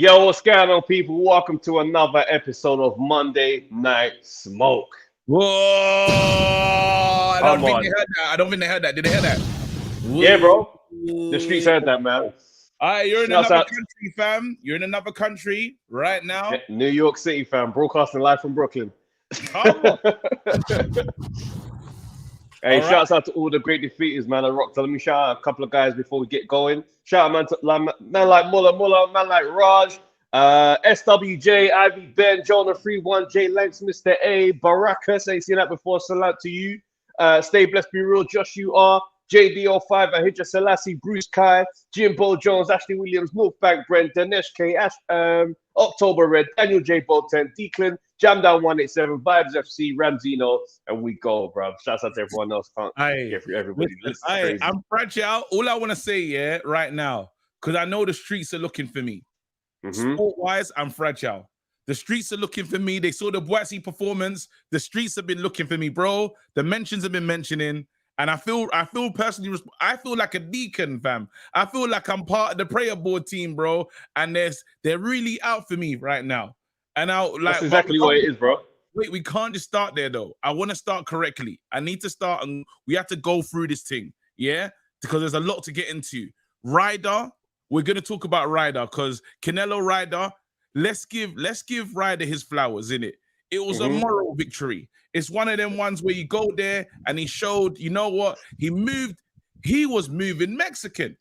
Yo, what's going on, people? Welcome to another episode of Monday Night Smoke. Whoa! I don't Come think on. they heard that. I don't think they heard that. Did they hear that? Yeah, bro. Whoa. The streets heard that, man. All right, you're in Shouts another out country, fam. You're in another country right now. New York City, fam. Broadcasting live from Brooklyn. Come on. Hey, All right. shouts out to all the great defeaters, man. I rocked. Let me shout out a couple of guys before we get going. Shout out, man, to man like Muller, man like Raj, SWJ, Ivy Ben, Jonah 3-1, J Lanks, Mr. A, Barakas. I ain't seen that before. Salut to you. Stay blessed, be real. Josh, you are. JD05, Ahidja Selassie, Bruce Kai, Jimbo Jones, Ashley Williams, Northbank Brent, Dinesh K, October Red, Daniel J. Bolton, Declan, Jam Down 187, Vibes FC, Ramzino, and we go, bro. Shouts out to everyone else. Can't get through everybody. I'm fragile. All I want to say, yeah, right now, because I know the streets are looking for me. Sport-wise, I'm fragile. The streets are looking for me. They saw the Buatsi performance. The streets have been looking for me, bro. The mentions have been mentioning. And I feel personally, I feel like a deacon, fam. I feel like I'm part of the prayer board team, bro. And they're really out for me right now. And that's exactly what it is, bro. Wait, we can't just start there though. I want to start correctly. I need to start, and we have to go through this thing, yeah, because there's a lot to get into. Ryder, we're gonna talk about Ryder because Canelo Ryder. Let's give Ryder his flowers, innit? It was a moral victory. It's one of them ones where you go there and he showed, you know what? He was moving Mexican.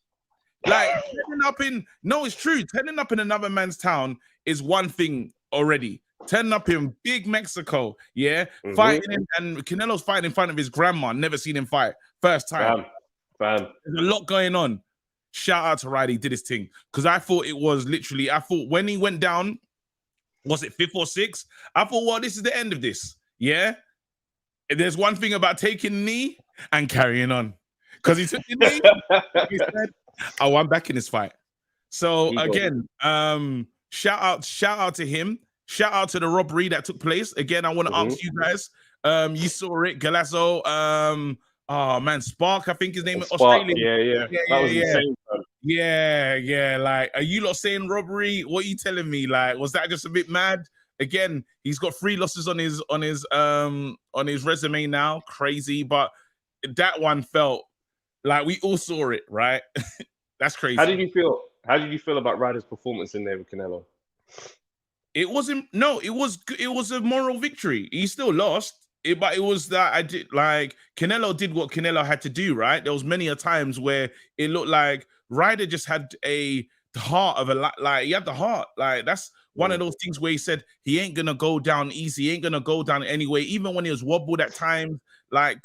Like, it's true. Turning up in another man's town is one thing already. Turning up in big Mexico, yeah? Fighting, and Canelo's fighting in front of his grandma. Never seen him fight. First time. Fam. There's a lot going on. Shout out to Ryder, he did his thing. Because I thought when he went down, was it 5th or 6th? I thought, well, this is the end of this. Yeah? And there's one thing about taking the knee and carrying on. Because he took the knee, he said, I want back in this fight. So again, shout out to him. Shout out to the robbery that took place. Again, I want to ask you guys. You saw it, Galasso. Spark, I think his name is Australian. Yeah. That was insane, man. Yeah. Like, are you lot saying robbery? What are you telling me? Like, was that just a bit mad? Again, he's got 3 losses on his resume now. Crazy, but that one felt like we all saw it, right? That's crazy. How did you feel? How did you feel about Ryder's performance in there with Canelo? It was a moral victory. He still lost. But it was that Canelo did what Canelo had to do, right? There was many a times where it looked like Ryder just had the heart of he had the heart. Like, that's one of those things where he said he ain't gonna go down easy, he ain't gonna go down anyway. Even when he was wobbled at times, like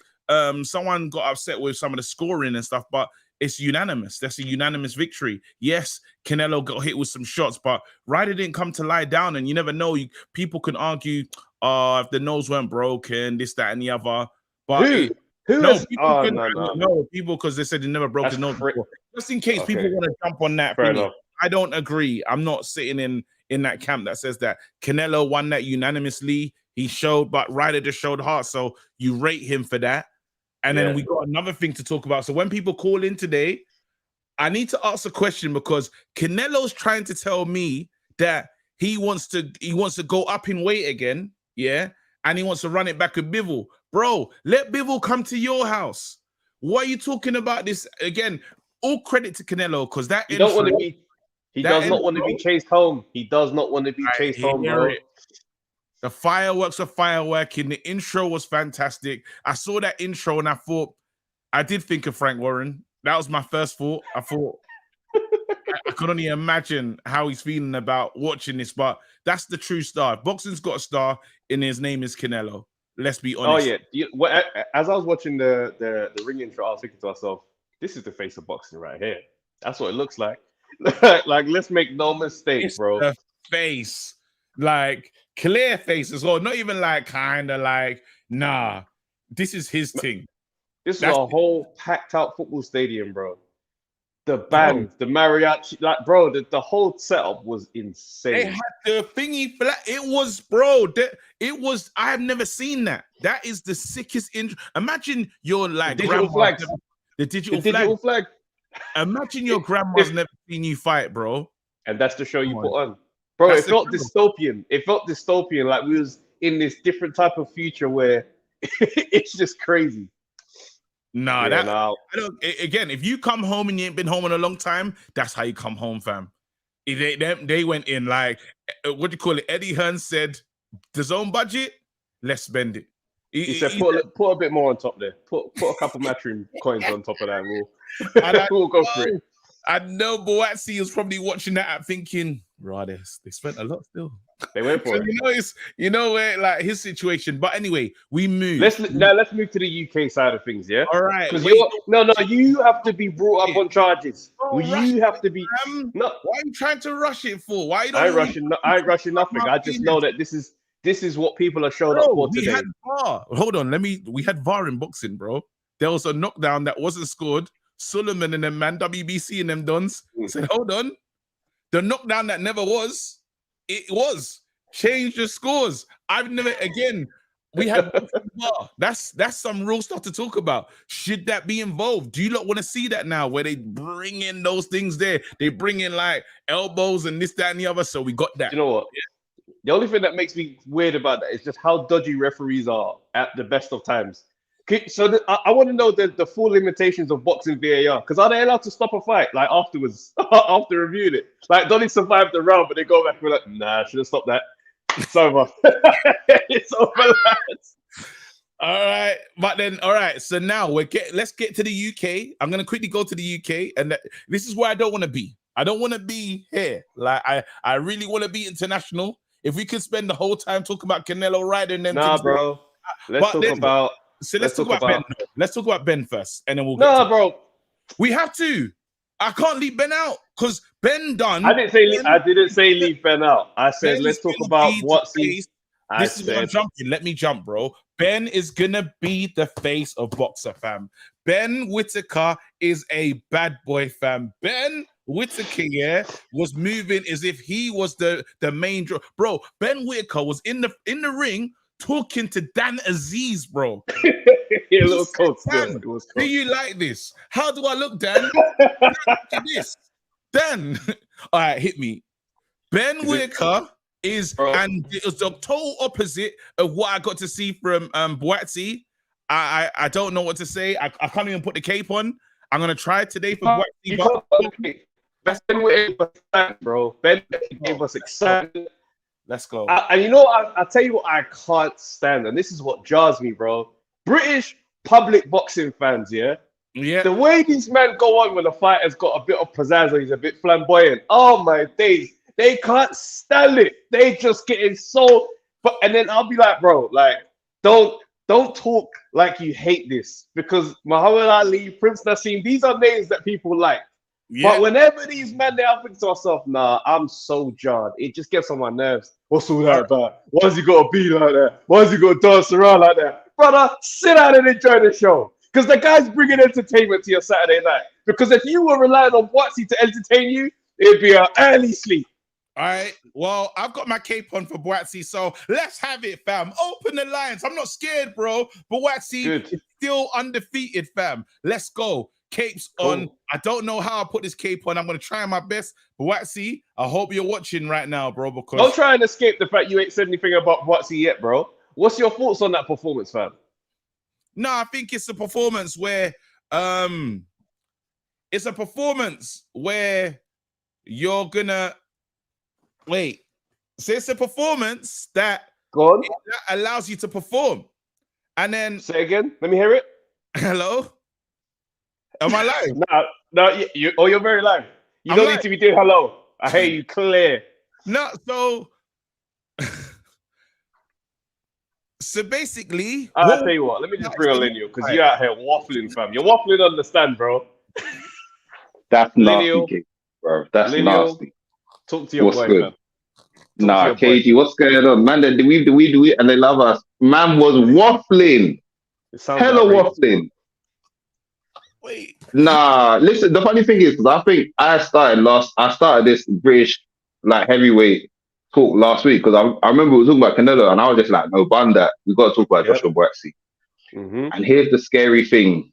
someone got upset with some of the scoring and stuff, but it's unanimous. That's a unanimous victory. Yes, Canelo got hit with some shots, but Ryder didn't come to lie down. And you never know. People can argue, if the nose weren't broken, this, that, and the other. But people, because they said they never broke the nose before. Just in case people want to jump on that. I don't agree. I'm not sitting in that camp that says that Canelo won that unanimously. He showed, but Ryder just showed heart. So you rate him for that. And then we got another thing to talk about. So when people call in today, I need to ask a question because Canelo's trying to tell me that he wants to go up in weight again, yeah, and he wants to run it back with Bivol. Bro, let Bivol come to your house. What are you talking about this again? All credit to Canelo because that he does not want to be chased home. He does not want to be chased home, bro. The fireworks are fireworking. The intro was fantastic. I saw that intro and I did think of Frank Warren. That was my first thought. I thought I could only imagine how he's feeling about watching this, but that's the true star. Boxing's got a star, and his name is Canelo. Let's be honest. Oh yeah. As I was watching the ring intro, I was thinking to myself, "This is the face of boxing right here. That's what it looks like." Like, let's make no mistake, bro. The face, like clear face as well. Not even like kind of like, nah. This is his thing. This is a whole packed out football stadium, bro. The band, the mariachi, like, bro, the whole setup was insane. They had the thingy flat. It was, bro. It was. I have never seen that. That is the sickest intro. Imagine your like the digital flags. The digital flag. Imagine your grandma's never seen you fight, bro. and that's the show you Come put on. on, bro. That's It the felt show. dystopian. It felt dystopian, like we was in this different type of future where it's just crazy. Nah, Yeah, that now I don't. Again, if you come home and you ain't been home in a long time, that's how you come home, fam. They went in like what do you call it? Eddie Hearn said, "The zone budget, let's spend it." he said, He said, put a bit more on top there. Put a couple matchroom coins on top of that. and I We'll go for it. I know Buatsi is probably watching that app thinking, Ryder, they spent a lot still. They went for So it. you know where like his situation. But anyway, we move. Let's move to the UK side of things, yeah. All right. Because Wait, you have to be brought up on charges. don't rush You have to be. no. Why are you trying to rush it for? Why you don't? I ain't rushing nothing. I just know that this is what people are showing up for we today. had VAR. Hold on, we had VAR in boxing, bro. There was a knockdown that wasn't scored. Suleiman and them man, WBC and them dons said, hold on. The knockdown that never was, it was. Change the scores. I've never again. We had VAR. That's some real stuff to talk about. Should that be involved? Do you not want to see that now where they bring in those things there? They bring in like elbows and this, that, and the other. So we got that. You know what? The only thing that makes me weird about that is just how dodgy referees are at the best of times. So I want to know the full limitations of boxing VAR. Because are they allowed to stop a fight like afterwards, after reviewing it? Like, don't they survive the round, but they go back and be like, nah, I should have stopped that. It's over. It's over, lads. All right, but then all right. So now let's get to the UK. I'm gonna quickly go to the UK, and this is where I don't want to be. I don't want to be here. Like I really want to be international. If we could spend the whole time talking about Canelo, Ryder, and them Nah, things, bro. Let's talk about Ben. Let's talk about Ben first, and then we'll. Nah, bro. We have to. I can't leave Ben out because Ben done. I didn't say leave Ben out. I said let's talk about Buatsi. This is where I'm jumping. Let me jump, bro. Ben is gonna be the face of boxer, fam. Ben Whittaker is a bad boy, fam. Ben Whittaker, yeah, was moving as if he was the main draw. Bro, Ben Whittaker was in the ring talking to Dan Aziz, bro. It was cold. Do you like this? How do I look, Dan? Look at this. Dan. All right, hit me. Ben Whittaker is, and it was the total opposite of what I got to see from Buatsi. I don't know what to say. I can't even put the cape on. I'm gonna try it today for Buatsi. That's Ben Whittaker, bro. Ben gave us excitement. Let's go. And you know, I tell you what I can't stand, and this is what jars me, bro. British public boxing fans, yeah? Yeah. The way these men go on when a fighter's got a bit of pizzazz or he's a bit flamboyant. Oh my days. They can't stand it. They just getting so and then I'll be like, bro, like, don't talk like you hate this. Because Muhammad Ali, Prince Nassim, these are names that people like. Yeah. But whenever these men, they think to myself, nah, I'm so jarred. It just gets on my nerves. What's all that about? Why has he got to be like that? Why has he got to dance around like that? Brother, sit down and enjoy the show. Because the guy's bringing entertainment to your Saturday night. Because if you were relying on Buatsi to entertain you, it'd be an early sleep. All right. Well, I've got my cape on for Buatsi, so let's have it, fam. Open the lines. I'm not scared, bro. Buatsi is still undefeated, fam. Let's go. Capes on. I don't know how I put this cape on. I'm going to try my best. Buatsi, I hope you're watching right now, bro. Because don't try and escape the fact you ain't said anything about Buatsi yet, bro. What's your thoughts on that performance, fam? No, I think it's a performance where you're gonna wait. So it's a performance that allows you to perform. And then say again. Let me hear it. Hello? Am I live? No, you're very live. You don't need to be doing hello. I hear you clear. No, so basically, I'll tell you what. Let me just reel in you because you're out here waffling, fam. You're waffling on the stand, bro. That's nasty, bro. That's nasty. Talk to your boy, good? Fam. Nah, KG, what's going on, man? Do we, and they love us. Man was waffling. Hella waffling. Wait. Nah, listen. The funny thing is, because I think I started this British like heavyweight talk last week because I remember we were talking about Canelo and I was just like, no, bun that. We got to talk about Joshua Buatsi. And here's the scary thing: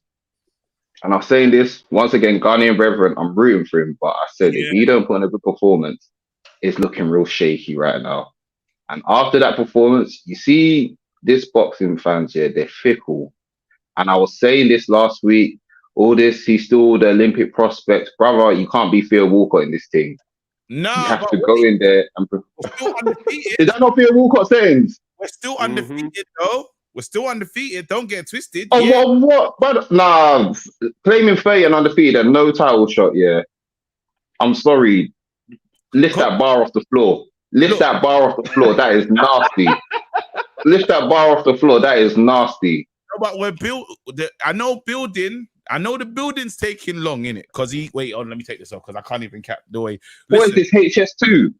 and I'm saying this once again, Ghanaian brethren, I'm rooting for him, but I said if he don't put in a good performance, it's looking real shaky right now. And after that performance, you see this boxing fans here, they're fickle. And I was saying this last week, all this, he's still the Olympic prospect. Brother, you can't be Theo Walcott in this thing. No, you have to go in there and... We're still undefeated. Is that not Theo Walcott saying? We're still undefeated, though. We're still undefeated. Don't get twisted. Oh, yeah. what? But, nah, claiming fair and undefeated and no title shot, yeah. I'm sorry. Lift that bar off the floor. That bar off the floor. That is nasty. Lift that bar off the floor. That is nasty. No, but we're I know the building's taking long, innit? Because wait on, let me take this off because I can't even cap the way. Listen, what is this HS2?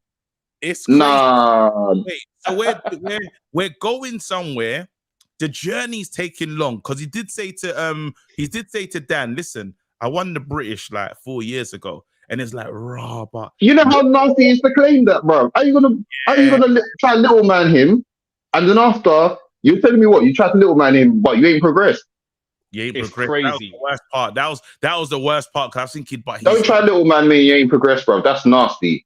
It's crazy. Nah. Wait, so we're going somewhere. The journey's taking long because he did say to Dan, listen, I won the British like 4 years ago. And it's like, raw, but you know how nasty it is to claim that, bro. Are you gonna try little man him? And then after, you're telling me what? You tried to little man him, but you ain't progressed. You ain't it's progressed. Crazy. That was the worst part. That was the worst part because I was thinking, but don't try little man me, you ain't progressed, bro. That's nasty.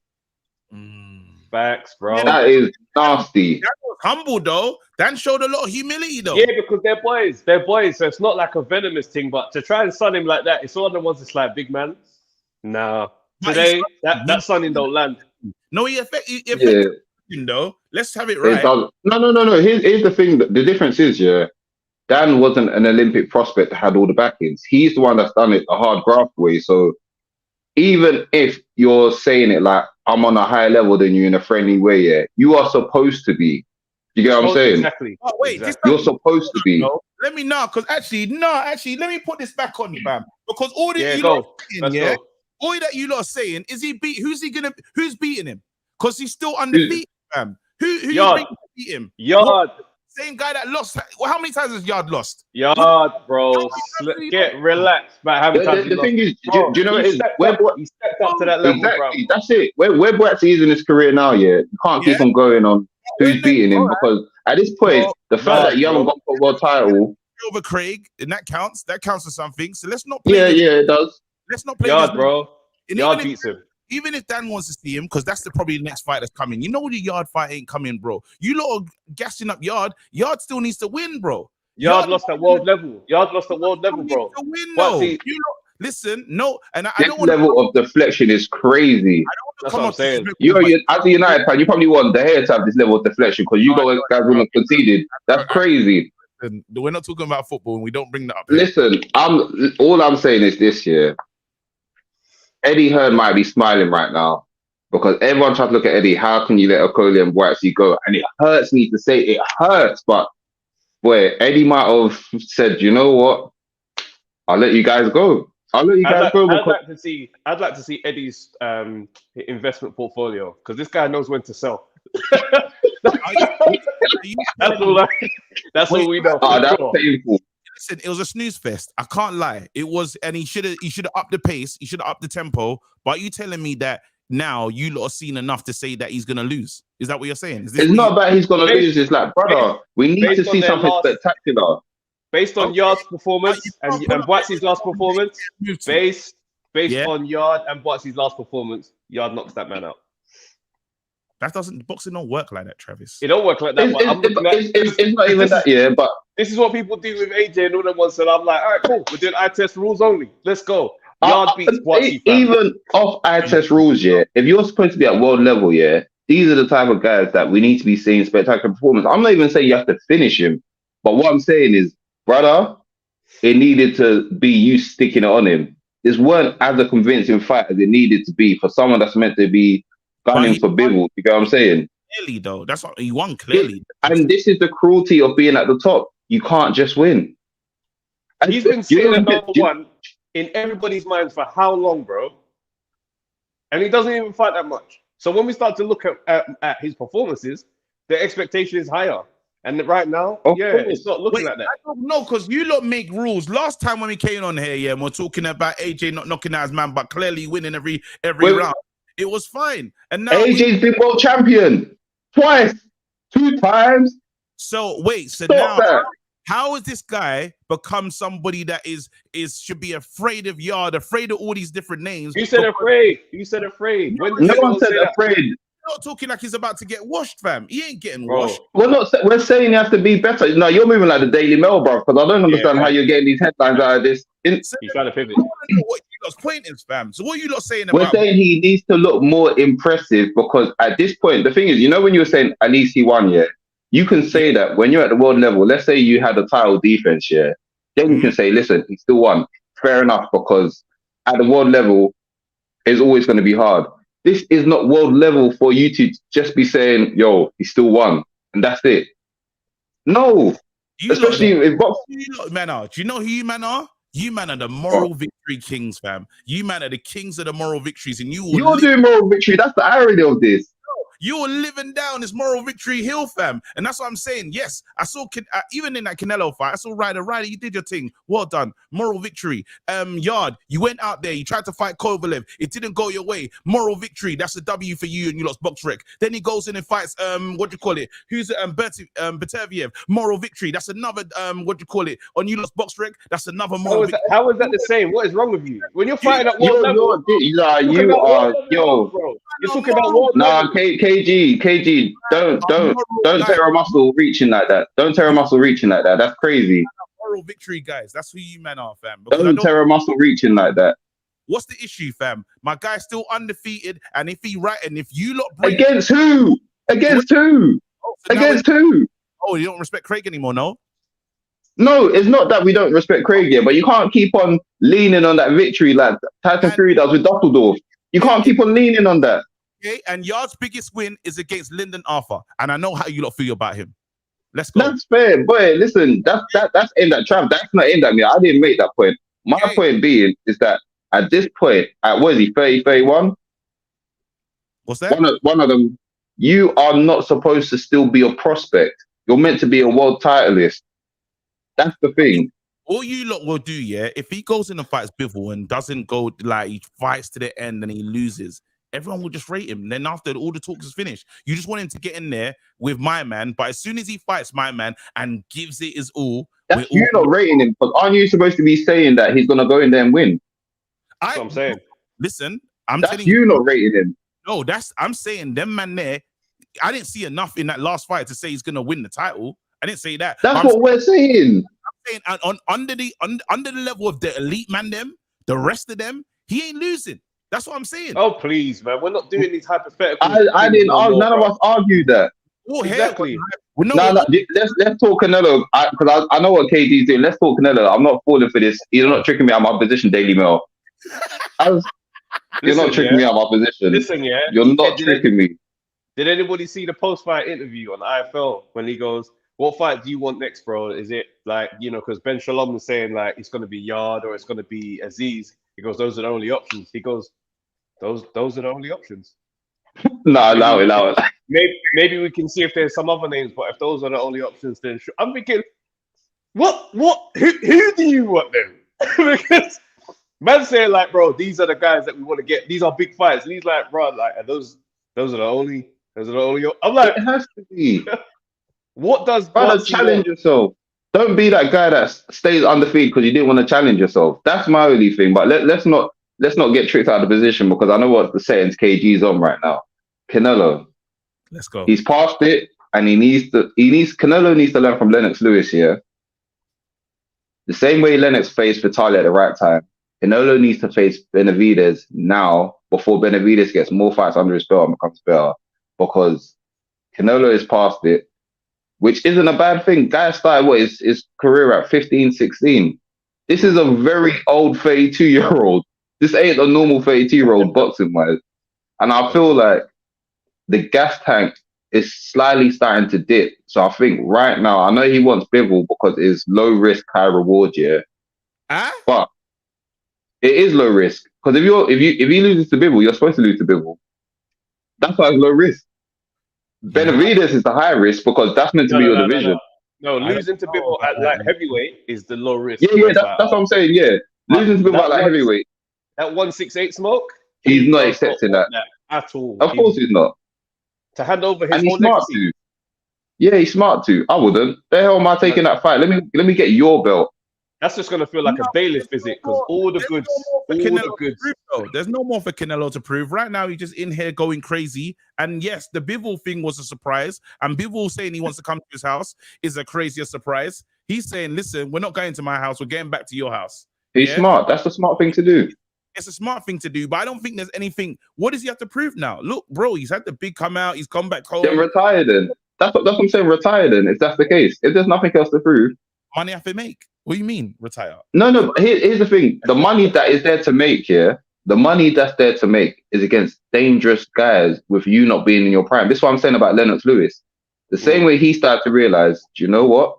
Facts, bro. That is nasty. That was humble though. Dan showed a lot of humility though. Yeah, because they're boys. They're boys. So it's not like a venomous thing, but to try and sun him like that, it's all the ones that's like, big man. Nah. Today, that sunning don't land. No, he affected him though. Let's have it right. No. Here's the thing. The difference is, yeah, Dan wasn't an Olympic prospect that had all the backings. He's the one that's done it the hard graft way. So even if you're saying it like, I'm on a higher level than you in a friendly way, yeah, you are supposed to be. You get what I'm saying? Exactly. Oh, wait, exactly. You're supposed to be. Let me know, because actually, let me put this back on you, fam. Because all that all that you lot are saying is who's beating him? Because he's still undefeated, fam. Who's beat him? Yard. Same guy that lost. Well, how many times has Yard lost? Yard, bro. Get relaxed about how many times. The thing is, do you know what it is? He stepped up to that level, exactly, bro. That's it. Where Buatsi is in his career now, yeah, you can't keep on going on who's beating him, because at this point, the fact that you haven't got a world title over Craig, and that counts for something. So let's not play. Yeah, it does. Let's not play Yard, bro. Yard beats him. Even if Dan wants to see him, because that's probably the next fight that's coming. You know the Yard fight ain't coming, bro. You lot are gassing up Yard. Yard still needs to win, bro. Yard lost at world level. Yard lost at world level, bro. To win, though. Listen, no, and I don't want level of deflection is crazy. That's what I'm saying. You as a United fan, you probably want the hair to have this level of deflection because you guys wouldn't have conceded. That's crazy. We're not talking about football, and we don't bring that up. Listen, all I'm saying is this year. Eddie Hearn might be smiling right now because everyone tries to look at Eddie. How can you let Okoli and Buatsi go? And it hurts me to say it hurts, but boy, Eddie might have said, you know what? I'll let you guys go. I'd like to see Eddie's investment portfolio because this guy knows when to sell. That's all we know. That's painful. Listen, it was a snooze fest. I can't lie. It was, and he should have upped the pace. He should have upped the tempo. But you telling me that now you lot have seen enough to say that he's gonna lose? Is that what you're saying? It's not about he's gonna lose. It's like, brother, we need to see something spectacular. Based on Yard's performance and Buatsi's last performance, based on Yard and Buatsi's last performance, Yard knocks that man out. Boxing don't work like that, Travis. It don't work like that. It's not even that, yeah. But this is what people do with AJ and all them ones. And I'm like, all right, cool. We're doing eye test rules only. Let's go. Yard beats Buatsi. Even off eye test rules, yeah. If you're supposed to be at world level, yeah, these are the type of guys that we need to be seeing spectacular performance. I'm not even saying you have to finish him, but what I'm saying is, brother, it needed to be you sticking it on him. This weren't as a convincing fight as it needed to be for someone that's meant to be gunning for Bivol. You get what I'm saying? Clearly, though, that's what he won. Clearly, and this is the cruelty of being at the top. You can't just win. And he's been sitting at number one in everybody's minds for how long, bro? And he doesn't even fight that much. So when we start to look at his performances, the expectation is higher. And right now, it's not looking like that. I don't know, because you lot make rules. Last time when we came on here, and we're talking about AJ not knocking out his man, but clearly winning every round. It was fine. And now AJ's been world champion twice, 2 times. So wait, so Stop now that. How has this guy become somebody that should be afraid of Yard, afraid of all these different names? You said afraid. You said afraid. When No one said afraid. You're not talking like he's about to get washed, fam. He ain't getting washed. We're saying you have to be better. No, you're moving like the Daily Mail, bro. Because I don't understand how you're getting these headlines out of this. He's trying to pivot. What you lot's point is, fam. So what are you lot saying We're about? saying he needs to look more impressive because at this point, the thing is, you know, when you were saying at least he won, yeah, you can say that when you're at the world level. Let's say you had a title defense, yeah, then you can say, listen, he still won. Fair enough, because at the world level, it's always going to be hard. This is not world level for you to just be saying, yo, he still won, and that's it. No. Especially if man are. Do you know who you man are? You man are the moral victory kings, fam. You man are the kings of the moral victories, and you're doing moral victory. That's the irony of this. You're living down this moral victory hill, fam. And that's what I'm saying. Yes, I saw, even in that Canelo fight, I saw Ryder. Ryder, you did your thing. Well done. Moral victory. Yard, you went out there. You tried to fight Kovalev. It didn't go your way. Moral victory. That's a W for you, and you lost box rec. Then he goes in and fights, what do you call it? Who's it? Benavidez. Moral victory. That's another, what do you call it? On you lost box rec. That's another moral victory. How is that the same? What is wrong with you? When you're fighting at world level, you're talking about world level. KG, don't tear a muscle reaching like that. Don't tear a muscle reaching like that. That's crazy. Moral victory, guys. That's who you men are, fam. Don't tear a muscle reaching like that. What's the issue, fam? My guy's still undefeated, and if you lot against who? Against who? Against who? Oh, you don't respect Craig anymore, no? No, it's not that we don't respect Craig yet, but you can't keep on leaning on that victory like Tyson Fury does with Dusseldorf. You can't keep on leaning on that. Okay, and Yard's biggest win is against Lyndon Arthur, and I know how you lot feel about him. Let's go. That's fair, boy. Listen, that's aimed at Trav. That's not aimed at me. I didn't make that point. My point being is that at this point, at what is he, 30, 31? What's that? One of them. You are not supposed to still be a prospect. You're meant to be a world titleist. That's the thing. All you lot will do, yeah, if he goes in and fights Bivol and doesn't go, like, he fights to the end and he loses, everyone will just rate him. Then after all the talks is finished, you just want him to get in there with my man. But as soon as he fights my man and gives it his all, that's you not rating him. But aren't you supposed to be saying that he's gonna go in there and win? That's what I'm saying. Listen, I'm that's telling you not rating him. No, I'm saying them man there. I didn't see enough in that last fight to say he's gonna win the title. I didn't say that. That's what we're saying. I'm saying under the level of the elite man, the rest of them, he ain't losing. That's what I'm saying. Oh please, man, we're not doing these hypotheticals. I didn't. None of us argued that. Exactly. No, let's talk Canelo because I know what KD's doing. Let's talk Canelo. I'm not falling for this. You're not tricking me out of my position, Daily Mail. You're not tricking me out of my position. Listen, yeah, you're not tricking me. Did anybody see the post-fight interview on the IFL when he goes, "What fight do you want next, bro? Is it like, you know, because Ben Shalom was saying like it's going to be Yard or it's going to be Aziz." He goes, "Those are the only options." He goes, "Those are the only options." No, allow it. Maybe we can see if there's some other names, but if those are the only options, then I'm thinking, what? Who do you want then? Because man's saying like, bro, these are the guys that we want to get. These are big fights. And he's like, bro, like, those are the only. I'm like, it has to be. What does Buatsi challenge yourself? Don't be that guy that stays undefeated because you didn't want to challenge yourself. That's my only thing. But let's not get tricked out of the position because I know what the settings KG's on right now. Canelo. Let's go. He's past it, and Canelo needs to learn from Lennox Lewis here. The same way Lennox faced Vitali at the right time, Canelo needs to face Benavidez now before Benavidez gets more fights under his belt and becomes better, because Canelo is past it, which isn't a bad thing. Guy started his career at 15, 16. This is a very old 32-year-old. This ain't a normal 32-year-old boxing wise. And I feel like the gas tank is slightly starting to dip. So I think right now, I know he wants Bivol because it's low risk, high reward, yeah. But it is low risk. Because if he loses to Bivol, you're supposed to lose to Bivol. That's why it's low risk. Benavidez is the high risk because that's meant to be your division. No, losing to Bivol at like heavyweight is the low risk. Yeah, that's what I'm saying. Yeah, losing to Bivol at like heavyweight. That 168 smoke. He's not accepting that at all. Of course, he's not. To hand over his and whole legacy. Yeah, he's smart too. I wouldn't. The hell am I taking that fight? Let me get your belt. That's just gonna feel like a bailiff visit because all the goods. There's no more for Canelo to prove. Right now, he's just in here going crazy. And yes, the Bivol thing was a surprise. And Bivol saying he wants to come to his house is a crazier surprise. He's saying, listen, we're not going to my house. We're getting back to your house. He's smart. That's the smart thing to do. It's a smart thing to do, but I don't think there's anything. What does he have to prove now? Look, bro, he's had the big come out. He's come back home. Then retire then. That's what I'm saying. Retire then, if that's the case. If there's nothing else to prove. Money I have to make. What do you mean, retire? No. Here's the thing. The money that is there to make, the money that's there to make is against dangerous guys with you not being in your prime. This is what I'm saying about Lennox Lewis. The same way he started to realize, do you know what?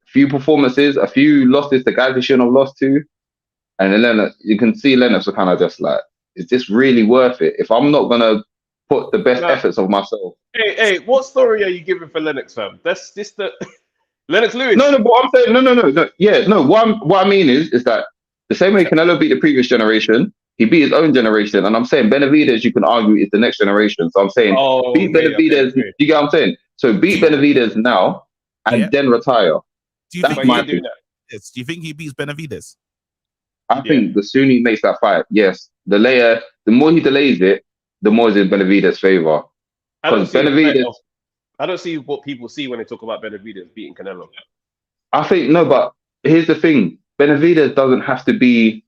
A few performances, a few losses to guys he shouldn't have lost to. And then Lennox, you can see Lennox was kind of just like, is this really worth it? If I'm not going to put the best efforts of myself. Hey, what story are you giving for Lennox, fam? That's just the... Lennox Lewis. No, but I'm saying no. Yeah, no. What I mean is that the same way Canelo beat the previous generation, he beat his own generation, and I'm saying Benavidez, you can argue, is the next generation. So I'm saying beat Benavidez. Okay. You get what I'm saying? So beat Benavidez now, and then retire. Do you think he do that? Yes. Do you think he beats Benavidez? I think the sooner he makes that fight, yes. The more he delays it, the more is in Benavidez' favor. Because Benavidez. I don't see what people see when they talk about Benavidez beating Canelo. I think, no, but here's the thing. Benavidez doesn't have to be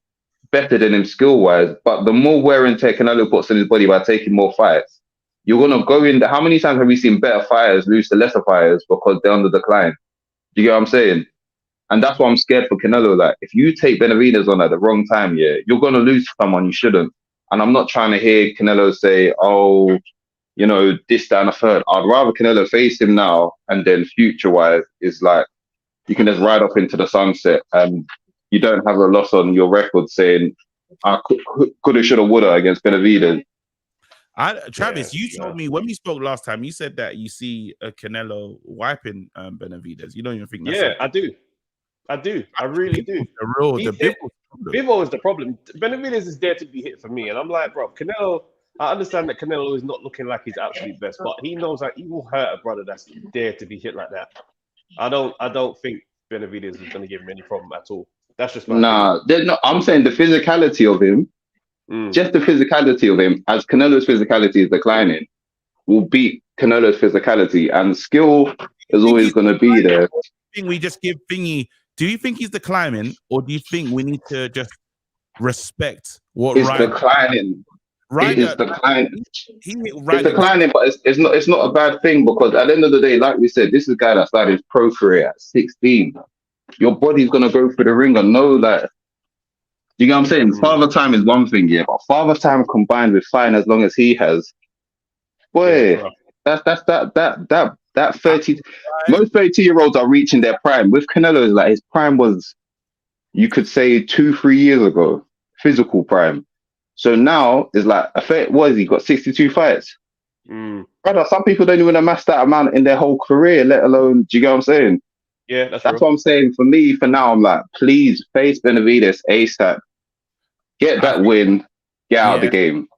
better than him skill-wise, but the more wear and tear Canelo puts on his body by taking more fights, you're going to go in there. How many times have we seen better fighters lose to lesser fighters because they're on the decline? Do you get what I'm saying? And that's why I'm scared for Canelo. Like, if you take Benavidez on at the wrong time, you're going to lose someone you shouldn't. And I'm not trying to hear Canelo say, oh, you know, this, that, and a third. I'd rather Canelo face him now, and then future-wise is like, you can just ride off into the sunset, and you don't have a loss on your record saying, I coulda, shoulda, woulda against Benavidez. Travis, you told me when we spoke last time, you said that you see a Canelo wiping Benavidez. You don't even think that's I do. I really do. Bivol is the problem. Benavidez is there to be hit for me, and I'm like, bro, Canelo. I understand that Canelo is not looking like his absolute best, but he knows that he will hurt a brother that's there to be hit like that. I don't think Benavidez is going to give him any problem at all. That's just my opinion. I'm saying the physicality of him, just the physicality of him, as Canelo's physicality is declining, will beat Canelo's physicality, and skill is always going to be there. We just give Thingy. Do you think he's declining, or do you think we need to just respect what Ryder declining? Ryder, it is declining. It's declining, but it's not a bad thing, because at the end of the day, like we said, this is a guy that started his pro career at 16. Your body's gonna go through the ringer. No, that you know what I'm saying. Father time is one thing, but father time combined with fine as long as he has, boy, that's 30. Most 32-year-olds are reaching their prime. With Canelo, like his prime was, you could say 2-3 years ago, physical prime. So now is like what is he got 62 fights? Brother, some people don't even amass that amount in their whole career, let alone. Do you get what I'm saying? Yeah, that's what I'm saying. For me, for now, I'm like, please face Benavidez ASAP. Get that win. Get out of the game.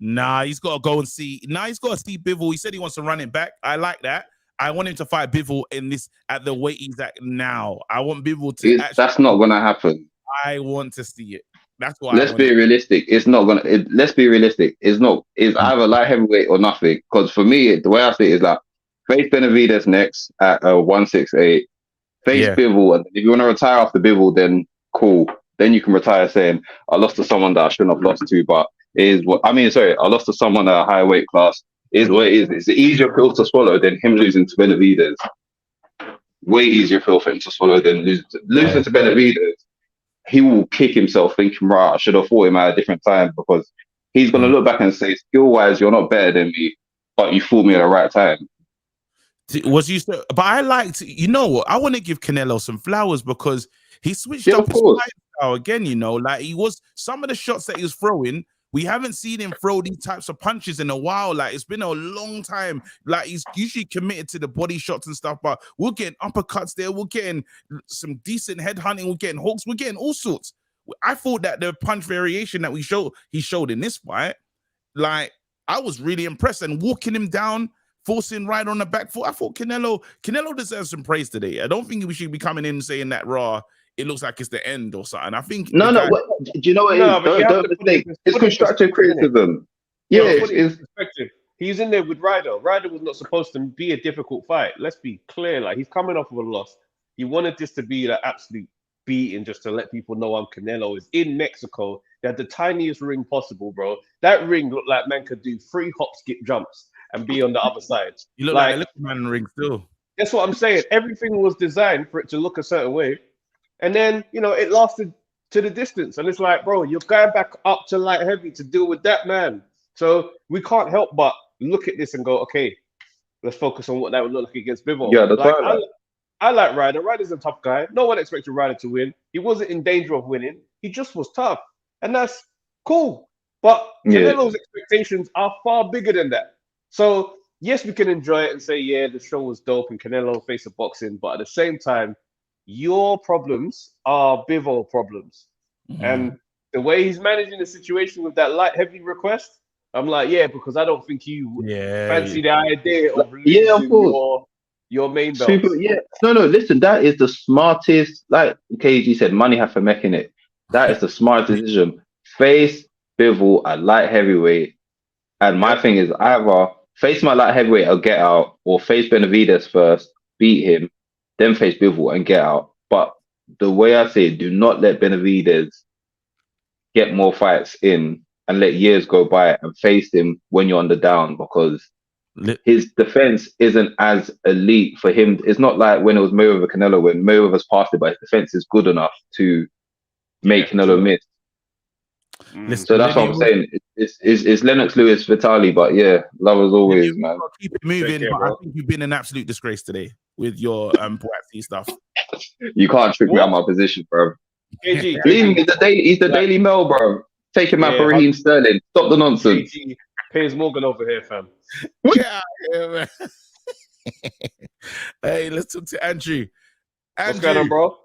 Nah, he's got to go and see. Nah, he's got to see Bivol. He said he wants to run it back. I like that. I want him to fight Bivol in this at the weight he's at now. I want Bivol to. That's not gonna happen. I want to see it. That's why. Let's be realistic. It's not gonna. Let's be realistic. It's not. It's either light heavyweight or nothing. Because for me, the way I see it is like face Benavidez next at 168. Face Bivol, and if you want to retire after Bivol, then cool. Then you can retire saying I lost to someone that I shouldn't have lost to. But it is what I mean. Sorry, I lost to someone at a higher weight class. Is what it is. It's an easier pill to swallow than him losing to Benavidez. Way easier pill for him to swallow than losing to Benavidez. He will kick himself thinking, right, I should have fought him at a different time, because he's going to look back and say, skill-wise, you're not better than me, but you fought me at the right time. But I liked, you know what? I want to give Canelo some flowers, because he switched up his fight style again, you know, like some of the shots that he was throwing, we haven't seen him throw these types of punches in a while. Like, it's been a long time. Like, he's usually committed to the body shots and stuff, but we're getting uppercuts there. We're getting some decent head hunting. We're getting hooks. We're getting all sorts. I thought that the punch variation that he showed in this fight, like, I was really impressed. And walking him down, forcing Ryder on the back foot. I thought Canelo deserves some praise today. I don't think we should be coming in and saying that raw. It looks like it's the end or something. I think do you know what it is? Don't mistake. It's constructive criticism. Yeah, it's perspective. He's in there with Ryder. Ryder was not supposed to be a difficult fight. Let's be clear. Like, he's coming off of a loss. He wanted this to be the absolute beating, just to let people know I'm Canelo. Is in Mexico. They had the tiniest ring possible, bro. That ring looked like man could do 3 hop, skip, jumps and be on the other side. You look like a little man ring still. That's what I'm saying. Everything was designed for it to look a certain way. And then, it lasted to the distance. And it's like, bro, you're going back up to light heavy to deal with that man. So we can't help but look at this and go, okay, let's focus on what that would look like against Bivol. Yeah, that's right. I like Ryder. Ryder's a tough guy. No one expected Ryder to win. He wasn't in danger of winning. He just was tough. And that's cool. But Canelo's expectations are far bigger than that. So, yes, we can enjoy it and say, yeah, the show was dope and Canelo face of boxing. But at the same time, your problems are Bivol problems. And the way he's managing the situation with that light heavy request, I'm like, because I don't think you fancy the idea of losing your main belt. No, listen, that is the smartest, like KG said, money have for making it. That is the smartest decision. Face Bivol at light heavyweight. And my thing is either face my light heavyweight or get out, or face Benavidez first, beat him, then face Bivol and get out. But the way I say it, do not let Benavidez get more fights in and let years go by and face him when you're on the down, because his defense isn't as elite for him. It's not like when it was Mayweather Canelo, when Mayweather's passed it, but his defense is good enough to make Canelo miss. Listen, so that's what I'm saying. It's Lennox Lewis Vitali, but love as always, man. Keep it moving, but I think you've been an absolute disgrace today with your Buatsi stuff. You can't trick me out of my position, bro. KG, Leave him. He's the Daily Mail, bro. Take him out for Raheem Sterling. Stop the nonsense. KG, Piers Morgan over here, fam. Get out here, man. Hey, let's talk to Andrew. What's going on, bro?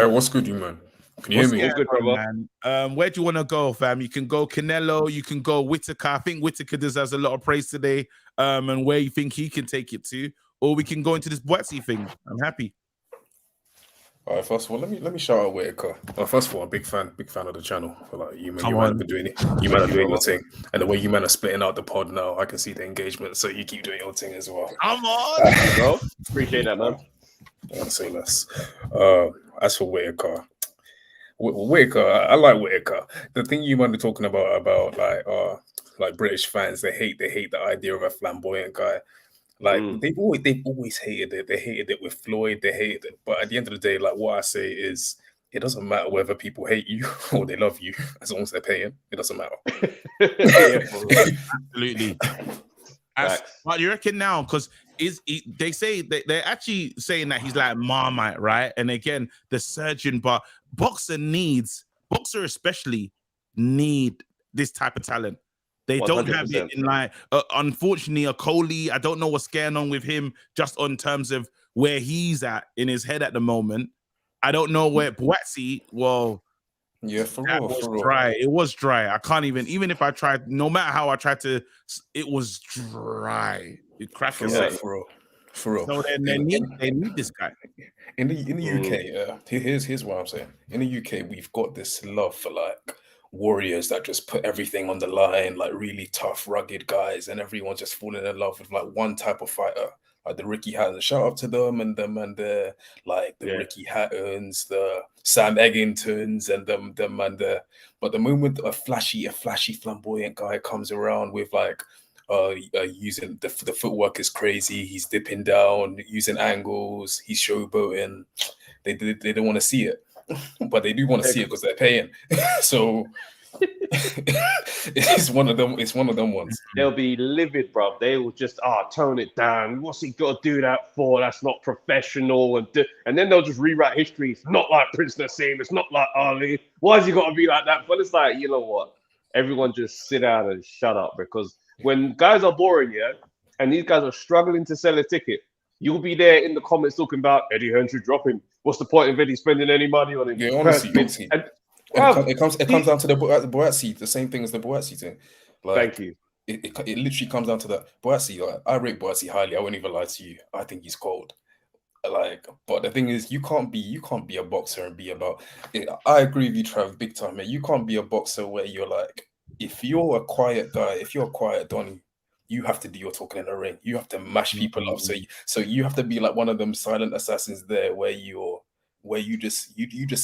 What's good, you man? Can you hear me? What's good, bro? Man? Where do you want to go, fam? You can go Canelo, you can go Whittaker. I think Whittaker deserves a lot of praise today. And where you think he can take it to, or we can go into this Buatsi thing. I'm happy. All right, first of all, let me shout out Whittaker. First of all, I'm big fan of the channel. Like you man have been doing it. You man are doing your thing, and the way you man are splitting out the pod now, I can see the engagement. So you keep doing your thing as well. Come on, bro. Appreciate that, man. I'll say less. As for Whittaker, I like Whittaker. The thing you man are talking about like British fans, they hate the idea of a flamboyant guy. Like they've always hated it. They hated it with Floyd. They hated it. But at the end of the day, like what I say is, it doesn't matter whether people hate you or they love you, as long as they're paying. It doesn't matter. Absolutely. But you reckon now, because they say they're actually saying that he's like Marmite, right? And again, the surgeon, but boxer especially need this type of talent. They 100%. Don't have it in like, unfortunately, a Coley. I don't know what's going on with him just on terms of where he's at in his head at the moment. I don't know where Buatsi, for real. Dry. It was dry. I can't even if I tried, no matter how I tried to, it was dry. It cracked for real. So they need this guy. In the UK, here's what I'm saying. In the UK, we've got this love for like warriors that just put everything on the line, like really tough, rugged guys, and everyone's just falling in love with like one type of fighter, like the Ricky Hattons. Shout out to them and the Ricky Hattons, the Sam Eggingtons, and them and the. But the moment a flashy, flamboyant guy comes around with like using the footwork is crazy, he's dipping down, using angles, he's showboating. They don't want to see it. But they do want to see it because they're paying. So it's one of them. It's one of them ones. They'll be livid, bro. They will just tone it down. What's he got to do that for? That's not professional. And then they'll just rewrite history. It's not like Prince Nassim. It's not like Ali. Why has he got to be like that? But it's like, you know what? Everyone just sit down and shut up, because when guys are boring, and these guys are struggling to sell a ticket, you'll be there in the comments talking about Eddie Hearn dropping. What's the point of Eddie spending any money on him? Yeah, honestly. It comes down to the Buatsi, the same thing as the Buatsi thing. Like, thank you. it literally comes down to that. Buatsi, like, I rate Buatsi highly. I won't even lie to you. I think he's cold. Like, but the thing is, you can't be a boxer and be about. I agree with you, Trav, big time, man. You can't be a boxer where you're like, if you're a quiet guy, if you're a quiet Donny, you have to do your talking in the ring. You have to mash people up. So you have to be like one of them silent assassins there, where you just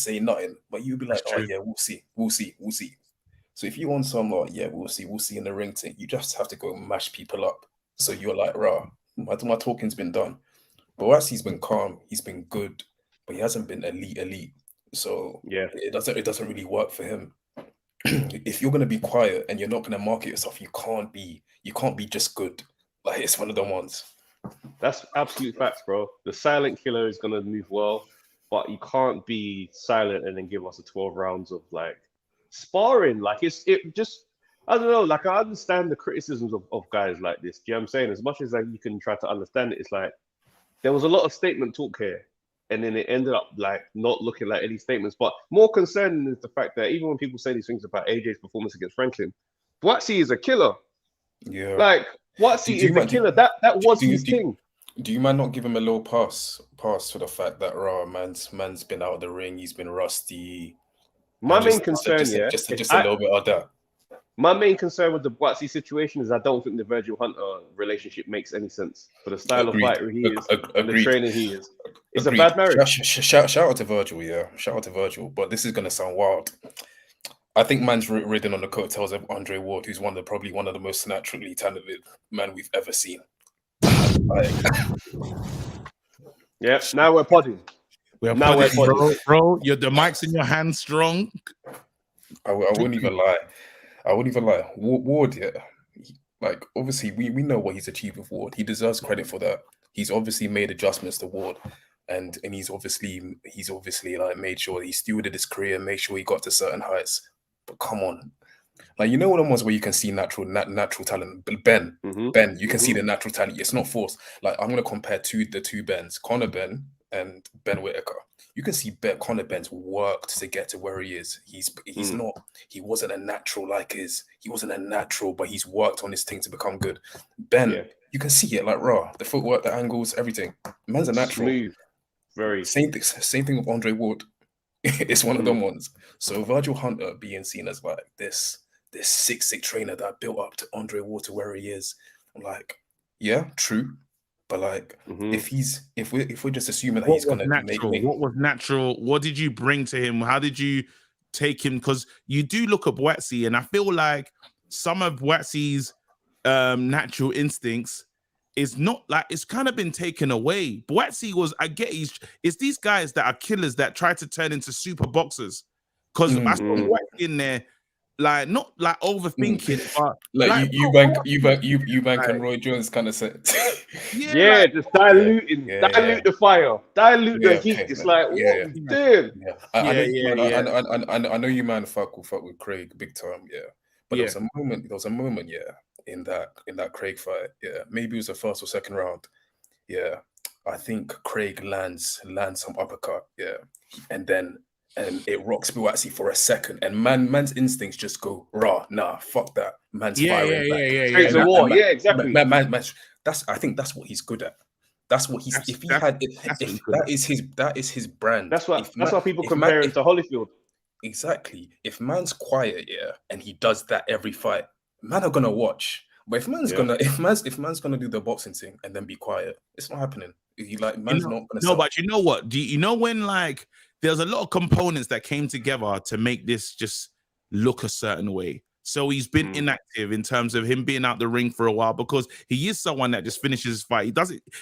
say nothing, but you be like, oh yeah, we'll see. So if you want some, yeah, we'll see in the ring thing, you just have to go mash people up. So you're like, rah, my talking's been done. But he's been calm, he's been good, but he hasn't been elite. So yeah, it doesn't really work for him. If you're gonna be quiet and you're not gonna market yourself, you can't be just good. Like, it's one of them ones. that's absolute facts, bro. The silent killer is gonna move well, but you can't be silent and then give us a 12 rounds of like sparring. Like it just, I don't know. Like, I understand the criticisms of guys like this. Do you know what I'm saying? As much as like you can try to understand it, it's like there was a lot of statement talk here, and then it ended up like not looking like any statements. But more concerning is the fact that even when people say these things about AJ's performance against Franklin, Buatsi is a killer. Yeah, like Buatsi is a killer. That was his thing. Do you mind not give him a little pass for the fact that man's been out of the ring, he's been rusty. My main concern, just a little bit of that. My main concern with the Buatsi situation is I don't think the Virgil Hunter relationship makes any sense for the style of fighter he is, and the trainer he is. It's a bad marriage. Shout out to Virgil, yeah. Shout out to Virgil. But this is gonna sound wild. I think man's ridden on the coattails of Andre Ward, who's probably one of the most naturally talented men we've ever seen. Yeah, now we're podding. We're podding, bro. You're the mic's in your hand, strong. I wouldn't even lie. Ward, yeah. Like, obviously, we know what he's achieved with Ward. He deserves credit for that. He's obviously made adjustments to Ward, and he's obviously like made sure he stewarded his career, made sure he got to certain heights. But come on, like, you know what, ones where you can see natural talent. Ben, you can see the natural talent. It's not forced. Like, I'm gonna compare the two Bens, Conor Ben and Ben Whittaker. You can see Conor Ben's worked to get to where he is. He wasn't a natural but he's worked on his thing to become good. Ben, you can see it, like, raw, the footwork, the angles, everything. Man's a natural. Smooth. Very. Same thing with Andre Ward. It's one of them ones. So Virgil Hunter being seen as like this sick trainer that built up to Andre Ward to where he is, I'm like, yeah, true. But like, if we're just assuming that he's gonna make what was natural? What did you bring to him? How did you take him? Because you do look at Buatsi, and I feel like some of Buatsi's natural instincts is not like, it's kind of been taken away. Buatsi it's these guys that are killers that try to turn into super boxers. Because I saw Buatsi in there, like, not like overthinking, but like Eubank and Roy Jones kind of said. Yeah, just diluting, dilute the fire, dilute the heat. It's like, what are you doing? I know you, man, fuck with Craig big time, But there was a moment, in that Craig fight, maybe it was the first or second round, I think Craig lands some uppercut, and it rocks Buatsi for a second, and man's instincts just go, rah, nah, fuck that. Man's firing back. Straight to war. Yeah, exactly. I think that's what he's good at. That's what he's. That is his brand. That's why people compare him to Holyfield. Exactly. If man's quiet, and he does that every fight, man are gonna watch. But if man's gonna do the boxing thing and then be quiet, it's not happening. Man's not gonna. No, but you know what? Do you know when, like, there's a lot of components that came together to make this just look a certain way. So he's been inactive in terms of him being out the ring for a while, because he is someone that just finishes his fight.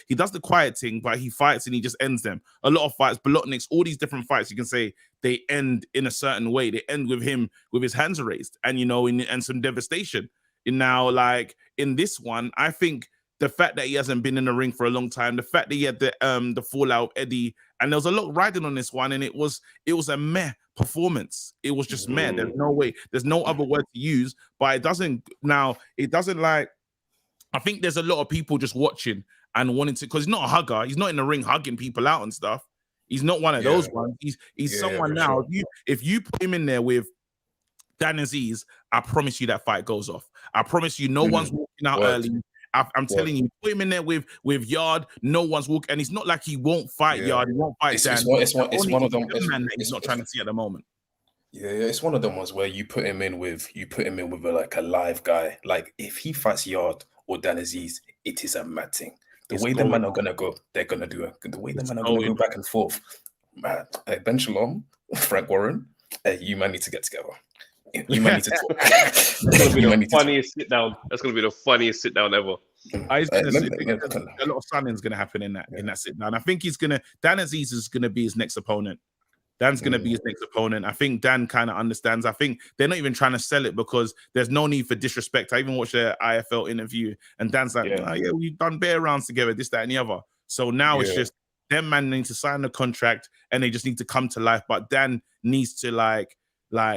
He does the quiet thing, but he fights and he just ends them. A lot of fights, Bolotniks, all these different fights, you can say they end in a certain way. They end with him with his hands raised and, and some devastation. And now, like, in this one, I think the fact that he hasn't been in the ring for a long time, the fact that he had the fallout of Eddie, and there was a lot riding on this one, and it was a meh performance. It was just meh. There's no way. There's no other word to use. But it doesn't like. I think there's a lot of people just watching and wanting to, because he's not a hugger. He's not in the ring hugging people out and stuff. He's not one of those ones. He's someone now. Sure. If you put him in there with Dan Aziz, I promise you that fight goes off. I promise you, no one's walking out Word. early. I'm telling you, put him in there with Yard. No one's walking, and it's not like he won't fight Yard. He won't fight Dan. It's one of them. Man that he's not trying to see at the moment. Yeah, it's one of them ones where you put him in with like a live guy. Like if he fights Yard or Dan Aziz, it is a mad thing. The way the men are gonna go, they're gonna do it. The way the men are gonna go back and forth, man. Ben Shalom, Frank Warren, you man need to get together. You might need to talk. That's gonna be the funniest sit down. That's gonna be the funniest sit down ever. A lot of signing's gonna happen in that sit down. I think Dan Aziz is gonna be his next opponent. Dan's gonna be his next opponent. I think Dan kind of understands. I think they're not even trying to sell it because there's no need for disrespect. I even watched their IFL interview, and Dan's like, we've done bare rounds together, this, that, and the other. So now it's just them man need to sign the contract and they just need to come to life. But Dan needs to like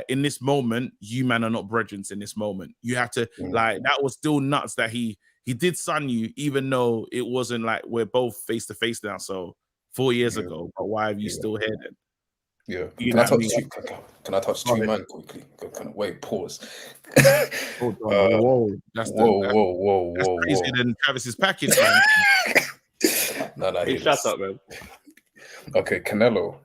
in this moment, you man are not brethren in this moment. You have to that was still nuts that he did son you, even though it wasn't like we're both face to face now. So 4 years ago, but why have you still here then? Yeah. Can I touch two man quickly? Wait, pause. Hold on. Whoa. That's crazier than Travis's package, man. Shut up, man. Okay, Canelo.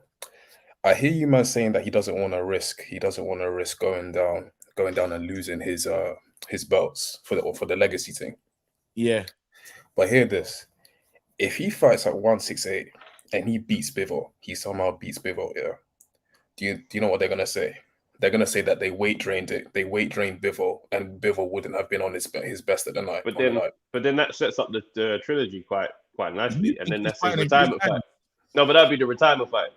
I hear you, man, saying that he doesn't want to risk. He doesn't want to risk going down and losing his belts for the legacy thing. Yeah. But hear this: if he fights at 168 and he beats Bivol, he somehow beats Bivol. Yeah. Do you know what they're gonna say? They're gonna say that they weight drained Bivol, and Bivol wouldn't have been on his best at the night. But then that sets up the trilogy quite nicely, and then that's his retirement fight. No, but that'd be the retirement fight.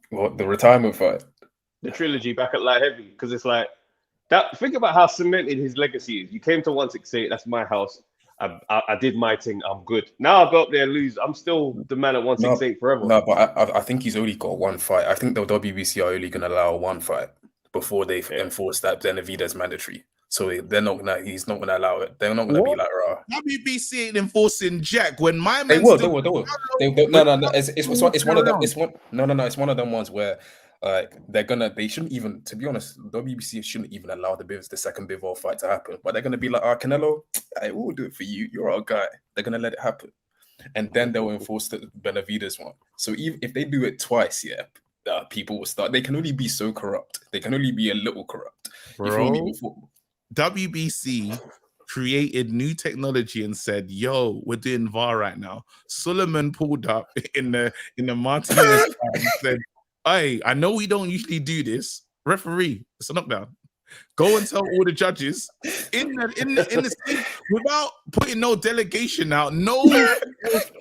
What, the retirement fight? The trilogy back at light heavy, because it's like that. Think about how cemented his legacy is. You came to 168, that's my house. I did my thing. I'm good. Now I go up there and lose. I'm still the man at 168 forever. No, but I think he's only got one fight. I think the WBC are only going to allow one fight before they enforce that Benavidez mandatory. So they're not gonna. He's not gonna allow it. They're not gonna be like, "Rah." WBC ain't enforcing Jack when my man. They will. No. It's one of them. It's one of them ones where they shouldn't even. To be honest, WBC shouldn't even allow the second Bivol fight to happen. But they're gonna be like, Canelo, I will do it for you. You're our guy. They're gonna let it happen, and then they'll enforce the Benavidez one. So even if they do it twice, people will start. They can only be so corrupt. They can only be a little corrupt. Bro. WBC created new technology and said, "Yo, we're doing VAR right now." Suleiman pulled up in the Martinez and said, "Hey, I know we don't usually do this. Referee, it's a knockdown. Go and tell all the judges in the state without putting no delegation out. No,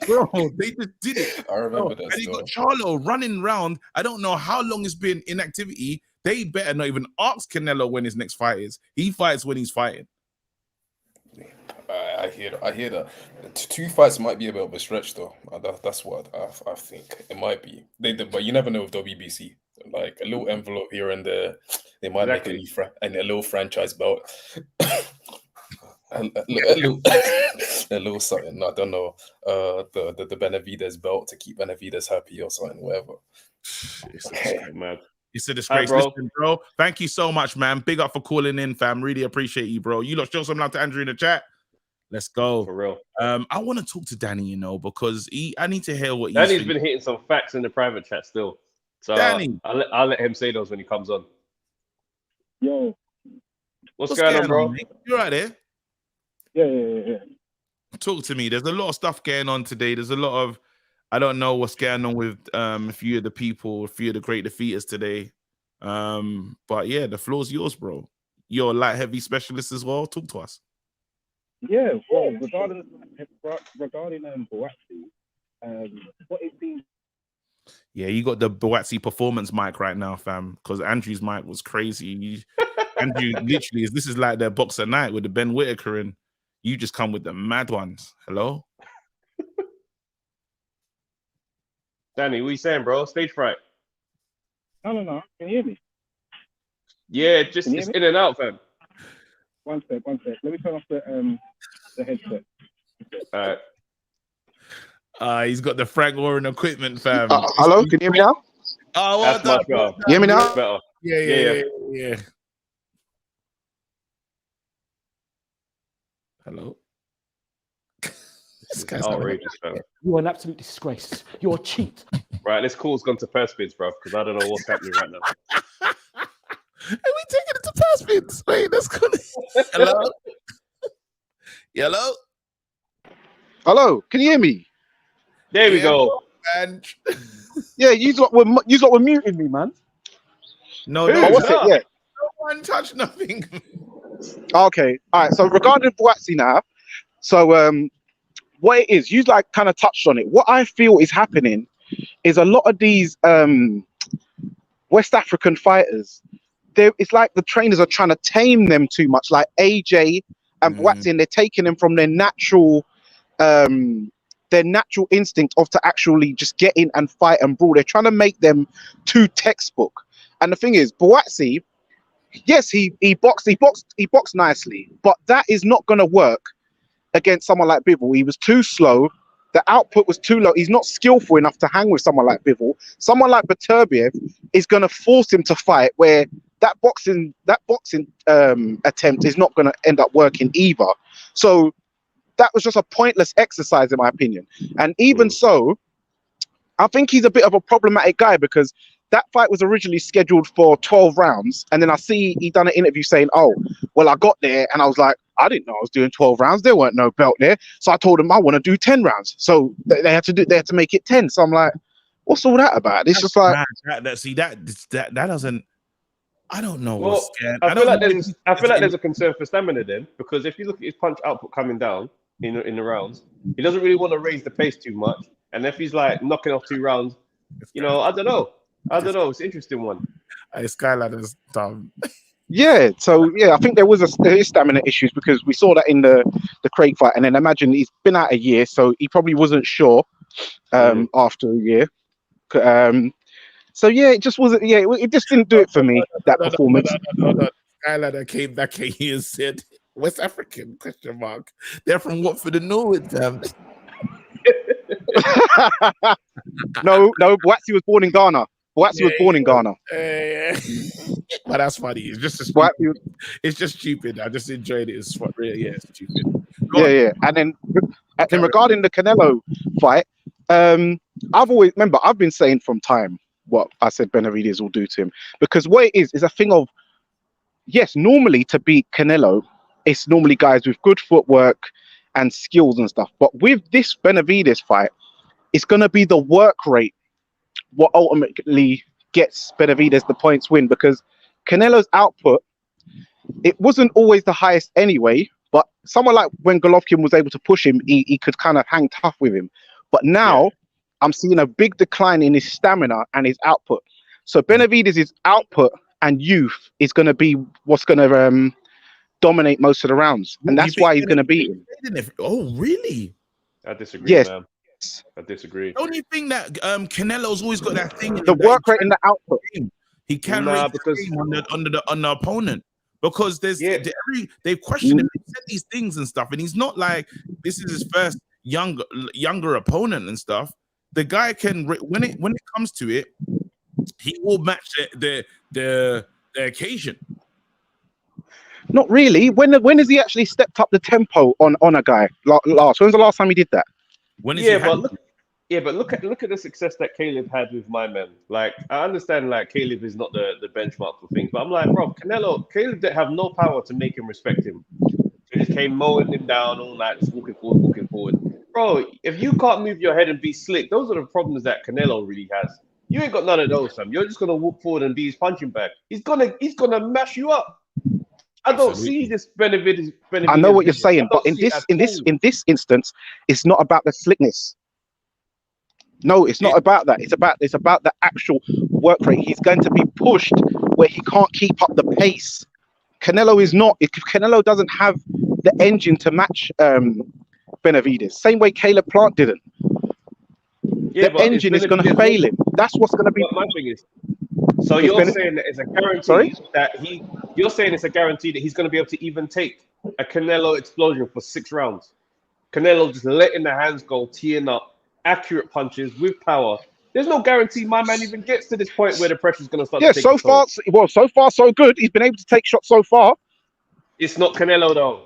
bro, they just did it. I remember that. And you got Charlo running around. I don't know how long it's been inactivity. They better not even ask Canelo when his next fight is. He fights when he's fighting. I hear that. 2 fights might be a bit of a stretch, though. That's what I think it might be. But you never know with WBC. Like a little envelope here and there, they might make a little franchise belt. a little something. I don't know. The Benavidez belt to keep Benavidez happy or something, whatever. It's a disgrace. Bro. Listen, bro. Thank you so much, man. Big up for calling in, fam. Really appreciate you, bro. You lot show some love to Andrew in the chat. Let's go. For real. I want to talk to Danny, because I need to hear what Danny's been hitting some facts in the private chat still. So Danny, I'll let him say those when he comes on. Yo. What's going on, bro? You right there? Yeah. Talk to me. There's a lot of stuff going on today. There's a lot of, I don't know what's going on with a few of the people, a few of the great defeaters today. But yeah, the floor's yours, bro. You're a light heavy specialist as well. Talk to us. Yeah, well, regarding Buatsi, what it seems. Yeah, you got the Buatsi performance mic right now, fam, because Andrew's mic was crazy. Andrew literally this is like their boxer night with the Ben Whittaker, and you just come with the mad ones. Hello? Danny, what you saying, bro? Stage fright. No. Can you hear me? Yeah, it's in and out, fam. One sec. Let me turn off the headset. All right. He's got the Frank Warren equipment, fam. Hello, can you hear me now? Oh, That's much better. You hear me now? Better. Yeah. Hello. This is outrageous, fam. You are an absolute disgrace. You're a cheat. Right, this call's gone to first bids, bro, because I don't know what's happening right now. Are we taking it to first bids? Wait, that's good. Hello? Hello? Hello, can you hear me? There we go. And Yeah, you lot were muting me, man. no, Who? no, What's it? Yeah. no one touched nothing. Okay. All right. So regarding Buatsi now, so what it is, you like kind of touched on it. What I feel is happening is a lot of these West African fighters, it's like the trainers are trying to tame them too much, like AJ and Buatsi, and they're taking them from their natural instinct of to actually just get in and fight and brawl. They're trying to make them too textbook. And the thing is, Buatsi, yes, he boxed nicely, but that is not going to work against someone like Bivol. He was too slow. The output was too low. He's not skillful enough to hang with someone like Bivol. Someone like Beterbiev is going to force him to fight, where that boxing attempt is not going to end up working either. So that was just a pointless exercise, in my opinion. And even so, I think he's a bit of a problematic guy, because that fight was originally scheduled for 12 rounds. And then I see he done an interview saying, oh, well, I got there and I was like, I didn't know I was doing 12 rounds. There weren't no belt there. So I told him I want to do 10 rounds. So they had to make it 10. So I'm like, what's all that about? It's just like, that doesn't, I don't know. Well, what's I feel like there's a concern for stamina then, because if you look at his punch output coming down in the rounds, he doesn't really want to raise the pace too much. And if he's like knocking off 2 rounds, you know, I don't know. It's an interesting one. Skyladder's dumb. yeah. So yeah, I think there is stamina issues, because we saw that in the Craig fight. And then imagine he's been out a year, so he probably wasn't sure after a year. So yeah, it just wasn't. Yeah, it just didn't do it for me. That performance. Skyladder came back here and said, "West African ? They're from Watford and Norwood, damn." No, Buatsi was born in Ghana. Buatsi was born in Ghana. But that's funny. It's just stupid. I just enjoyed it. It's stupid. Yeah. And then regarding the Canelo fight, I've been saying from time what I said Benavidez will do to him, because what it is a thing of, yes, normally to beat Canelo, it's normally guys with good footwork and skills and stuff. But with this Benavidez fight, it's going to be the work rate what ultimately gets Benavidez the points win, because Canelo's output, it wasn't always the highest anyway, but someone like when Golovkin was able to push him, he could kind of hang tough with him. But now I'm seeing a big decline in his stamina and his output. So Benavidez's output and youth is going to be what's going to dominate most of the rounds, and that's why he's going to beat him. Oh, really? I disagree, Yes. man. I disagree. The only thing that Canelo's always got that thing. The work rate and the output. He can raise the game on the opponent, because they've questioned him. They said these things and stuff, and he's not like this is his first younger opponent and stuff. The guy can, when it comes to it, he will match the occasion. Not really. When has he actually stepped up the tempo on a guy? Last. When's the last time he did that? But look at the success that Caleb had with my men. Like, I understand, like, Caleb is not the benchmark for things, but I'm like, bro, Caleb didn't have no power to make him respect him. He just came mowing him down all night, just walking forward. Bro, if you can't move your head and be slick, those are the problems that Canelo really has. You ain't got none of those, fam. You're just gonna walk forward and be his punching bag. He's gonna mash you up. I don't see this Benavidez. I know what you're saying, but in this instance, it's not about the slickness. No, it's not about that. It's about the actual work rate. He's going to be pushed where he can't keep up the pace. Canelo is not. If Canelo doesn't have the engine to match Benavidez, same way Caleb Plant didn't. The engine is going to fail him. That's what's going to be. My thing is, so you're saying that it's a guarantee you're saying it's a guarantee that he's going to be able to even take a Canelo explosion for 6 rounds. Canelo just letting the hands go, teeing up, accurate punches with power. There's no guarantee my man even gets to this point where the pressure's going to start. Yeah, so far so good. He's been able to take shots so far. It's not Canelo though.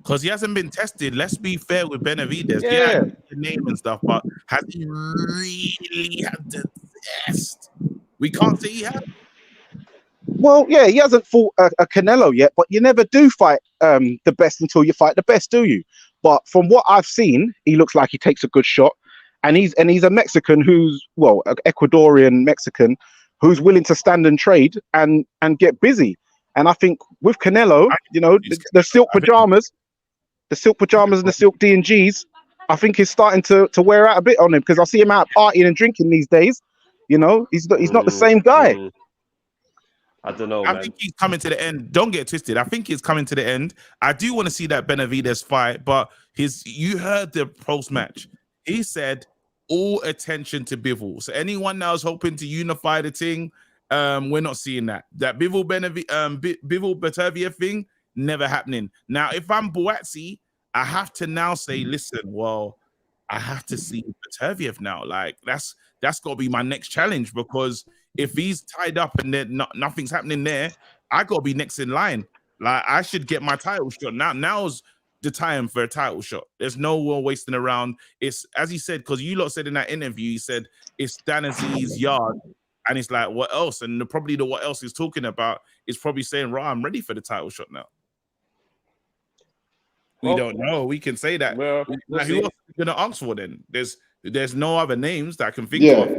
Because he hasn't been tested. Let's be fair with Benavidez. Yeah. The name and stuff, but has he really had the test? We can't say he has. Well, yeah, he hasn't fought a Canelo yet, but you never do fight the best until you fight the best, do you? But from what I've seen, he looks like he takes a good shot, and he's a Mexican who's an Ecuadorian Mexican who's willing to stand and trade and get busy. And I think with Canelo, the silk pajamas and the silk D&Gs, I think is starting to wear out a bit on him, because I see him out partying and drinking these days. He's not the same guy. I don't know, I man. think he's coming to the end. Don't get twisted. I think he's coming to the end. I do want to see that Benavidez fight, but you heard the post-match. He said all attention to Bivol. So anyone that was hoping to unify the thing, we're not seeing that. That Bivol Beterbiev thing, never happening. Now, if I'm Buatsi, I have to now say, listen, well, I have to see Beterbiev now. Like that's got to be my next challenge, because if he's tied up and then nothing's happening there, I got to be next in line. Like I should get my title shot. Now's the time for a title shot. There's no more wasting around. It's, as he said, because you lot said in that interview, he said it's Dan Aziz's yard. And it's like, what else? And probably the what else he's talking about is probably saying, right, I'm ready for the title shot now. We don't know. We can say that. Well, who else are you going to ask for then? There's no other names that I can think of.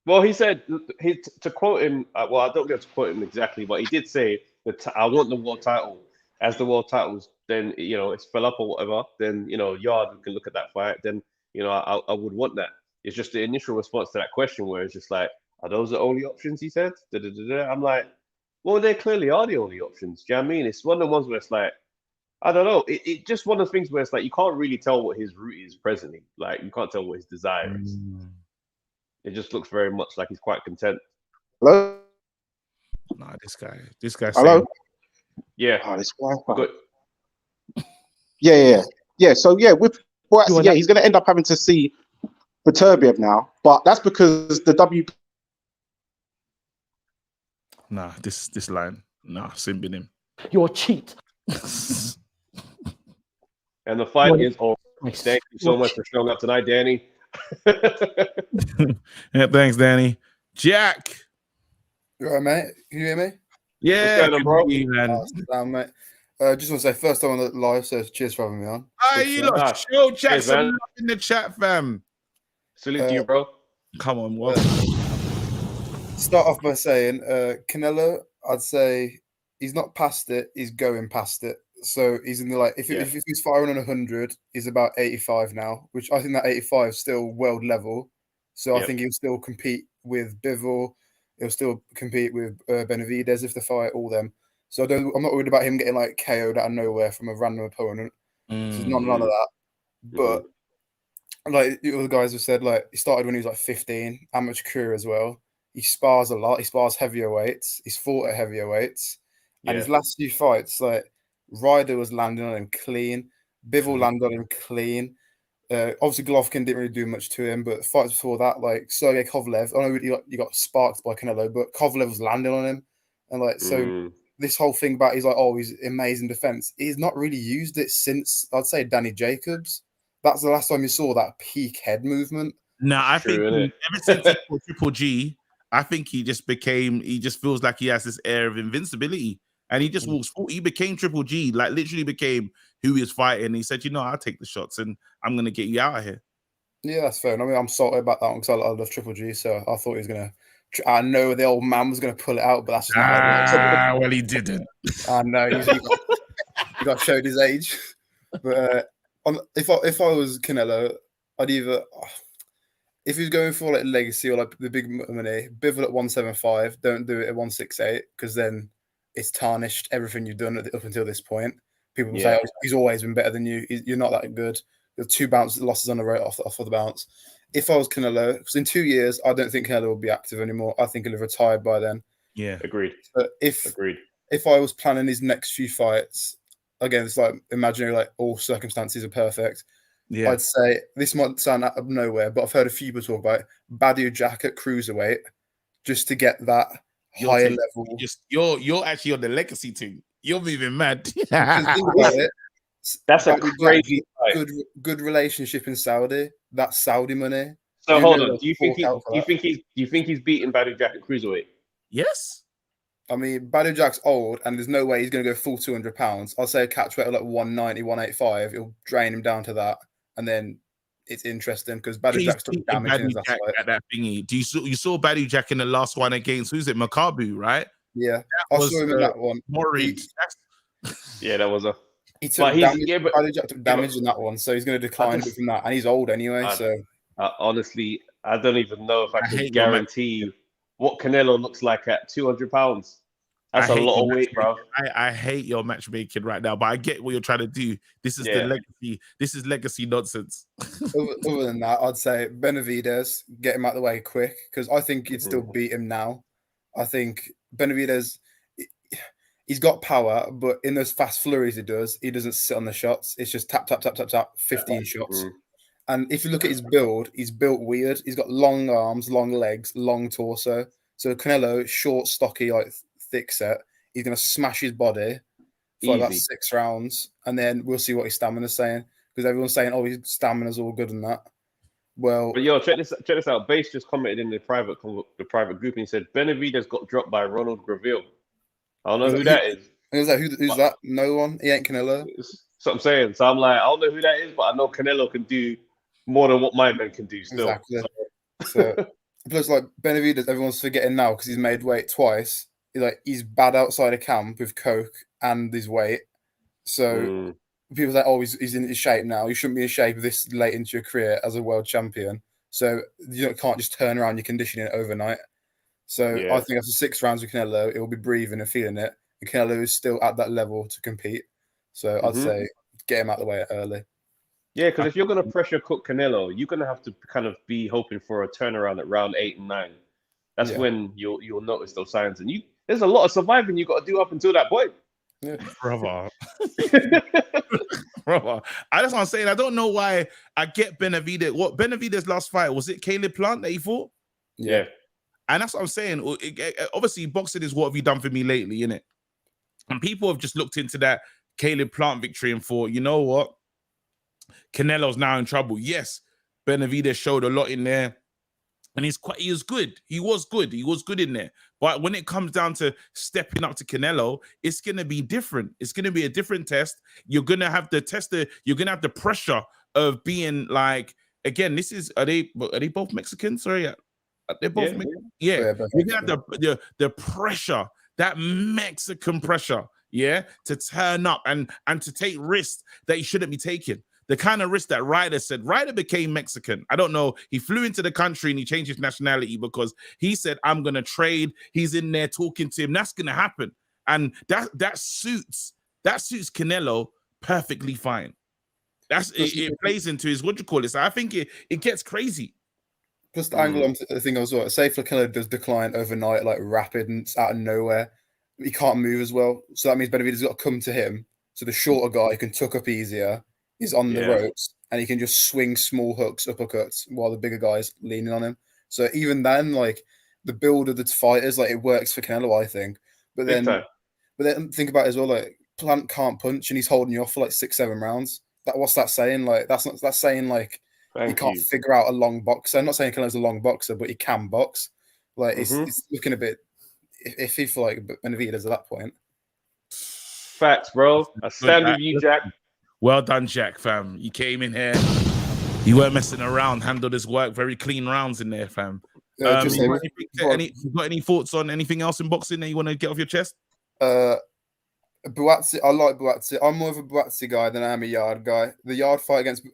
Well, he said, to quote him, well, I don't get to quote him exactly, but he did say that I want the world title. As the world titles, then, it's fell up or whatever, then, Yard, we can look at that fight, then, I would want that. It's just the initial response to that question where it's just like, are those the only options, he said? I'm like, well, they clearly are the only options. Do you know what I mean? It's one of the ones where it's like, I don't know. It just one of the things where it's like, you can't really tell what his route is presently. Like, you can't tell what his desire is. It just looks very much like he's quite content. Hello? Nah, this guy. Hello? Yeah. Oh, this Wi-Fi. Good. Yeah. So, with Buatsi, he's going to end up having to see Beterbiev now. But that's because the Nah, this line. Nah, simbing him. You're a cheat. And the fight is over. Thank you so much for showing up tonight, Danny. Yeah, thanks, Danny. Jack. You all right, mate? Can you hear me? Yeah, What's going on, bro? Down, mate. Just want to say, first time on the live, so cheers for having me on. You lot, show Jack Cheers, some man. love in the chat, fam. Salute to you, bro. Come on, Start off by saying, Canelo, I'd say he's not past it, he's going past it. So he's in the if he's firing on 100, he's about 85 now, which I think that 85 is still world level. So I think he'll still compete with Bivol. He'll still compete with Benavidez if they fight all them. So I'm not worried about him getting KO'd out of nowhere from a random opponent. So none of that. But the other guys have said, he started when he was 15, amateur career as well. He spars a lot. He spars heavier weights. He's fought at heavier weights. And his last few fights, Ryder was landing on him clean. Bivol landed on him clean. Obviously, Golovkin didn't really do much to him, but fights before that, Sergey Kovalev, I know you got sparked by Canelo, but Kovalev was landing on him. And so this whole thing about he's amazing defense. He's not really used it since, I'd say, Danny Jacobs. That's the last time you saw that peak head movement. No, I think ever since he fought Triple G, I think he just feels like he has this air of invincibility. And he just walks forward. He became Triple G, literally became who he was fighting. He said, I'll take the shots and I'm going to get you out of here. Yeah, that's fair. I mean, I'm salty about that one because I love Triple G. So I thought he was going to, I know the old man was going to pull it out, but that's just not well, he didn't. I know. He got showed his age. But if I was Canelo, I'd either, if he's going for legacy or the big money, Bivol at 175, don't do it at 168 because then it's tarnished everything you've done up until this point. People will say, he's always been better than you. You're not that good. There's 2 losses on the road off of the bounce. If I was Canelo, because in 2 years, I don't think Canelo will be active anymore. I think he'll have retired by then. Yeah. Agreed. But if I was planning his next few fights, again, it's imaginary, all circumstances are perfect. Yeah. I'd say, this might sound out of nowhere, but I've heard a few people talk about Badou Jack at cruiserweight just to get that higher level. You're actually on the legacy team. You're moving mad. Think about it. That's a Badou Jack's crazy fight. good relationship in Saudi. That's Saudi money. So You hold know on. they'll Do you fork think out for that. he's beating Badou Jack at cruiserweight? Yes. I mean, Badou Jack's old, and there's no way he's going to go full 200 pounds. I'll say a catch weight of like 190, 185. It'll drain him down to that, and then it's interesting because Badou Jack's took damage in his last fight. At that thingy. You saw Badou Jack in the last one against who's it? Makabu, right? Yeah, I saw him in that one. Worried. Yeah, that was a. He took But damage. yeah, but Badou Jack took damage in that one, so he's going to decline from that, and he's old anyway. So honestly, I don't even know if I can hate guarantee what Canelo looks like at 200 pounds. That's a lot of weight, bro. I hate your matchmaking right now, but I get what you're trying to do. This is the legacy. This is legacy nonsense. other than that, I'd say Benavidez, get him out of the way quick, because I think he'd still beat him now. I think Benavidez, he's got power, but in those fast flurries he doesn't sit on the shots. It's just tap, tap, tap, tap, tap, 15 shots. And if you look at his build, he's built weird. He's got long arms, long legs, long torso. So Canelo, short, stocky, like thick set. He's going to smash his body for about 6 rounds, and then we'll see what his stamina's saying, because everyone's saying, "Oh, his stamina's all good and that." Well, but yo, check this out. Base just commented in the private group, and he said Benavidez got dropped by Ronald Graville. I don't know who that is. Who's that? No one. He ain't Canelo. That's what I'm saying. So I'm like, I don't know who that is, but I know Canelo can do more than what my men can do. Still, exactly. So plus, like Benavidez, everyone's forgetting now because he's made weight twice. He's bad outside of camp with coke and his weight. So people say, "Oh, he's in his shape now. You shouldn't be in shape this late into your career as a world champion." So you can't just turn around your conditioning overnight. So I think after 6 rounds with Canelo, he'll be breathing and feeling it. And Canelo is still at that level to compete. So I'd say get him out of the way early. Yeah, because if you're going to pressure cook Canelo, you're going to have to kind of be hoping for a turnaround at round 8 and 9. That's when you'll notice those signs. And there's a lot of surviving you got to do up until that point. Yeah. Brother. Brother. That's what I'm saying. I don't know why I get Benavidez. What Benavidez' last fight, was it Caleb Plant that he fought? Yeah. And that's what I'm saying. Obviously, boxing is what have you done for me lately, innit? And people have just looked into that Caleb Plant victory and thought, you know what? Canelo's now in trouble. Yes, Benavidez showed a lot in there. And he was good. He was good in there. But when it comes down to stepping up to Canelo, it's going to be different. It's going to be a different test. You're going to have the tester. You're going to have the pressure of being like, again, are they both Mexican? Sorry. They're both Mexican. Yeah. You're going to have the pressure, that Mexican pressure, to turn up and to take risks that you shouldn't be taking. The kind of risk that Ryder said. Ryder became Mexican. I don't know. He flew into the country and he changed his nationality because he said, I'm going to trade. He's in there talking to him. That's going to happen. And that suits Canelo perfectly fine. It plays into his, what do you call it? So I think it gets crazy. Plus the angle I think I was right. Say if Canelo does decline overnight, like rapid and out of nowhere, he can't move as well. So that means Benavidez got to come to him. So the shorter guy can tuck up easier. He's on the ropes and he can just swing small hooks, uppercuts, while the bigger guy's leaning on him. So even then, like the build of the fighters, like it works for Canelo, I think. But then think about it as well, like Plant can't punch and he's holding you off for like 6-7 rounds. What's that saying? Like that's saying like he can't figure out a long boxer. I'm not saying Canelo's a long boxer, but he can box. Like it's looking a bit iffy for like Benavidez at that point. Facts, bro. I stand with you, Jack. Well done, Jack, fam. You came in here. You weren't messing around. Handled this work. Very clean rounds in there, fam. You got any thoughts on anything else in boxing that you want to get off your chest? Buatsi, I like Buatsi. I'm more of a Buatsi guy than I am a Yard guy. The Yard fight against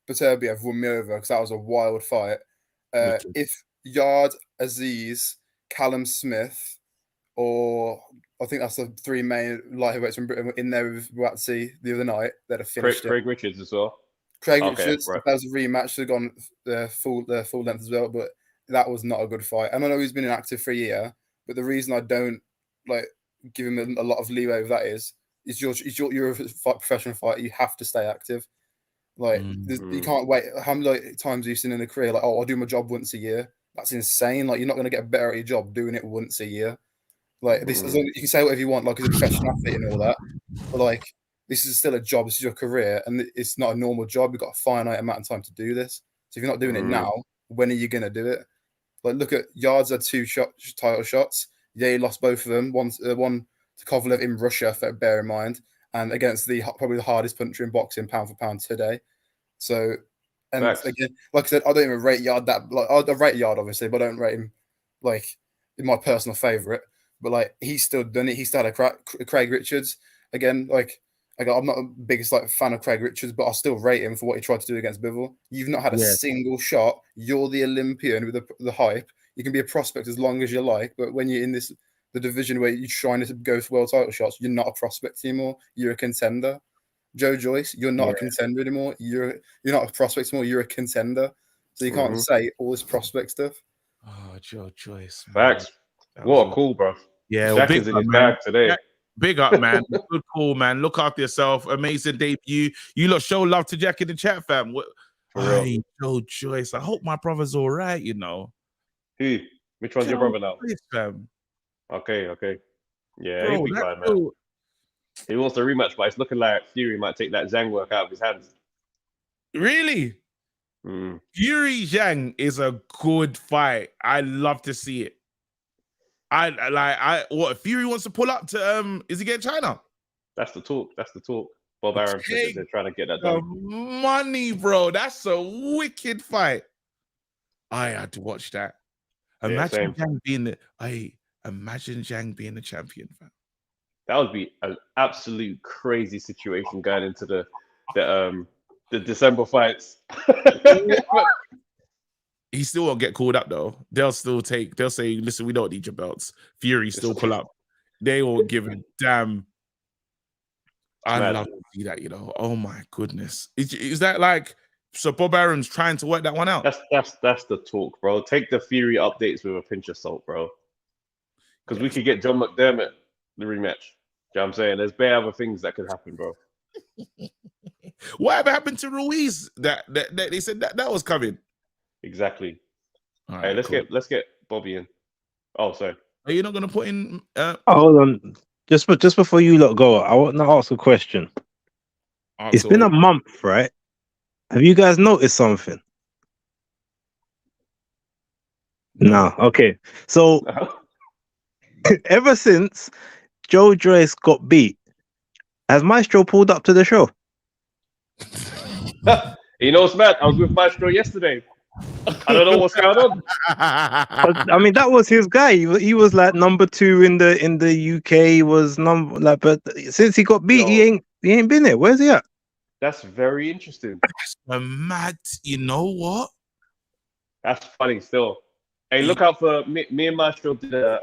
Beterbiev won me over because that was a wild fight. If Yard, Aziz, Callum Smith, or I think that's the 3 main light heavyweights from Britain in there with Buatsi the other night. They'd have finished Craig Richards as well. Richards, right. That was a rematch. They've gone the full length as well, but that was not a good fight. And I know he's been inactive for a year, but the reason I don't like give him a lot of leeway with that is you're a professional fighter. You have to stay active. Like you can't wait. How many times have you seen in a career like, oh, I'll do my job once a year? That's insane. Like you're not going to get better at your job doing it once a year. Like this, you can say whatever you want, like as a professional athlete and all that. But like this is still a job. This is your career, and it's not a normal job. You've got a finite amount of time to do this. So if you're not doing it now, when are you going to do it? Like, look at Yards had 2 title shots. Yeah, he lost both of them. One to Kovalev in Russia, bear in mind, and against probably the hardest puncher in boxing, pound for pound today. So, and again, like I said, I don't even rate Yard that. Like, I rate Yard obviously, but I don't rate him like in my personal favorite. But like, he's still done it. He still had a Craig Richards again. Like, I'm not the biggest fan of Craig Richards, but I'll still rate him for what he tried to do against Bivol. You've not had a single shot. You're the Olympian with the hype. You can be a prospect as long as you like, but when you're in the division where you're trying to go for world title shots, you're not a prospect anymore. You're a contender. Joe Joyce, you're not a contender anymore. You're not a prospect anymore. You're a contender. So you can't say all this prospect stuff. Oh, Joe Joyce. Facts. What a call, bro. Yeah, Jack is in his bag today. Jack, big up, man. Good call, man. Look after yourself. Amazing debut. You lot show love to Jack in the chat, fam. Hey, Joe Joyce. I hope my brother's all right, you know. Who? Which one's your brother now? Joyce, fam. Okay. Yeah, Bro, he'll be fine, man. He wants a rematch, but it's looking like Fury might take that Zhang work out of his hands. Really? Fury Zhang is a good fight. I love to see it. What Fury wants to pull up to is he getting China? That's the talk. Bob Arum says they're trying to get that done. Money, bro. That's a wicked fight. I had to watch that. Imagine Zhang being the champion, fam. That would be an absolute crazy situation going into the December fights. He still won't get called up though. They'll say, listen, we don't need your belts. Fury still pull up. They won't give a damn. I love to see that, you know. Oh my goodness. Is that like, so Bob Arum's trying to work that one out? That's the talk, bro. Take the Fury updates with a pinch of salt, bro. Because we could get John McDermott the rematch. You know what I'm saying? There's bare other things that could happen, bro. Whatever happened to Ruiz? That they said that was coming. Exactly. All hey, right, let's get Bobby in. Oh, sorry. Are you not gonna put in? Hold on. Just before you lot go, I want to ask a question. It's been a month, right? Have you guys noticed something? No. Okay. So ever since Joe Joyce got beat, has Maestro pulled up to the show? You know what's mad? I was with Maestro yesterday. I don't know what's going on. I mean, that was his guy. He was like number 2 in the UK. He was but since he got beat, he ain't been there. Where's he at? That's very interesting. That's mad. You know what? That's funny still. Hey, look out for me and Maestro did a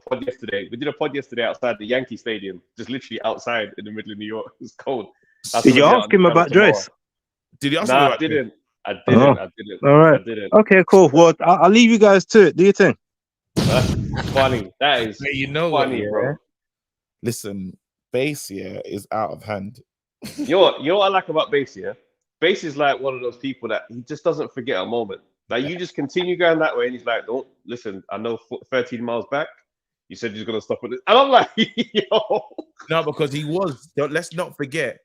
pod yesterday. We did a pod yesterday outside the Yankee Stadium, just literally outside in the middle of New York. It was cold. Did you ask him about Joyce? Did you ask him about I didn't. I didn't. All right. I didn't. Okay, cool. Well, I'll leave you guys to it. Do your thing. That's funny. That is funny, bro. Listen, Bass here is out of hand. You know what I like about Bass here? Bass is like one of those people that he just doesn't forget a moment. Like, you just continue going that way, and he's like, "Don't listen. I know 13 miles back. You said you're gonna stop at this," and I'm like, "Yo." No, because he was. Let's not forget,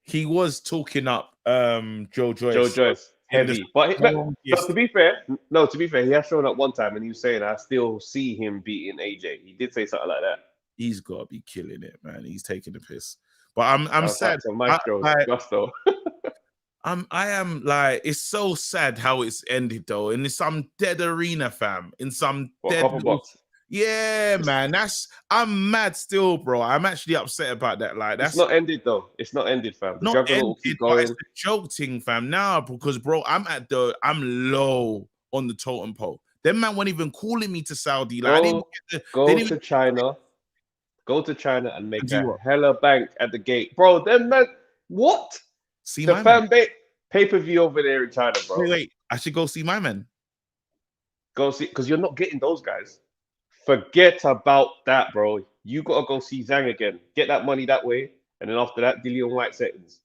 he was talking up Joe Joyce. Heavy. But to be fair, he has shown up one time, and he was saying, "I still see him beating AJ." He did say something like that. He's got to be killing it, man. He's taking the piss. But I'm sad. I am like, it's so sad how it's ended though, in some dead arena, fam. In some dead. Yeah, man. I'm mad still, bro. I'm actually upset about that. Like, that's not ended though. It's not ended, fam. The not ended, but it's a joke thing, fam. Now, because bro, I'm low on the totem pole. Them man weren't even calling me to Saudi. Like, go to China and make a hella bank at the gate, bro. Them man, what? See the fan base pay-per-view over there in China, bro. Wait. I should go see my man. Go see, because you're not getting those guys. Forget about that, bro. You gotta go see Zhang again. Get that money that way, and then after that, Dillian White seconds.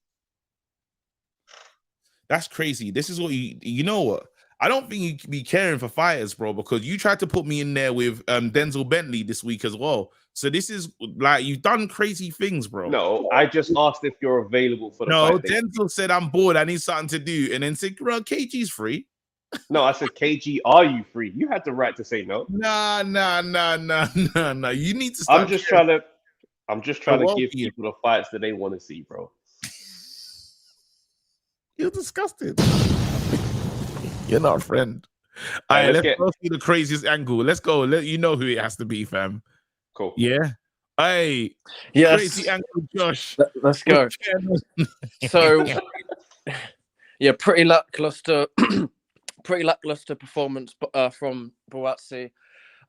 That's crazy. This is what you know what? I don't think you be caring for fighters, bro, because you tried to put me in there with Denzel Bentley this week as well. So this is like you've done crazy things, bro. No, I just asked if you're available for the No, fight. thing. Denzel said I'm bored. I need something to do, and then said, "Bro, KG's free." No, I said, KG, are you free? You had the right to say no. Nah. You need to start. I'm just trying to Well, give people the fights that they want to see, bro. You're disgusting. You're not a friend. All right, Let's let's go through the craziest angle. Let's go. You know who it has to be, fam. Cool. Yeah. Hey, Yes. crazy angle, Josh. Let's go. So, yeah, pretty lackluster performance from Buatsi.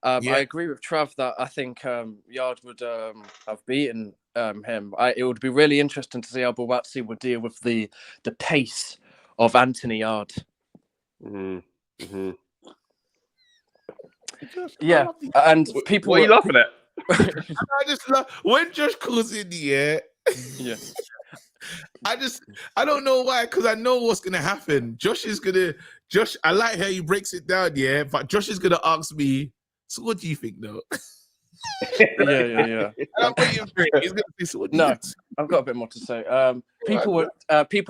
I agree with Trav that I think Yard would have beaten him. It would be really interesting to see how Buatsi would deal with the pace of Anthony Yard. Mm-hmm. Yeah, and people. What are you laughing at? I just love when Josh calls in the air. Yeah. I don't know why, because I know what's gonna happen. Josh, I like how he breaks it down, yeah, but Josh is gonna ask me, so what do you think though? Yeah. I'm waiting for it. He's gonna say, so what do you think? I've got a bit more to say. People.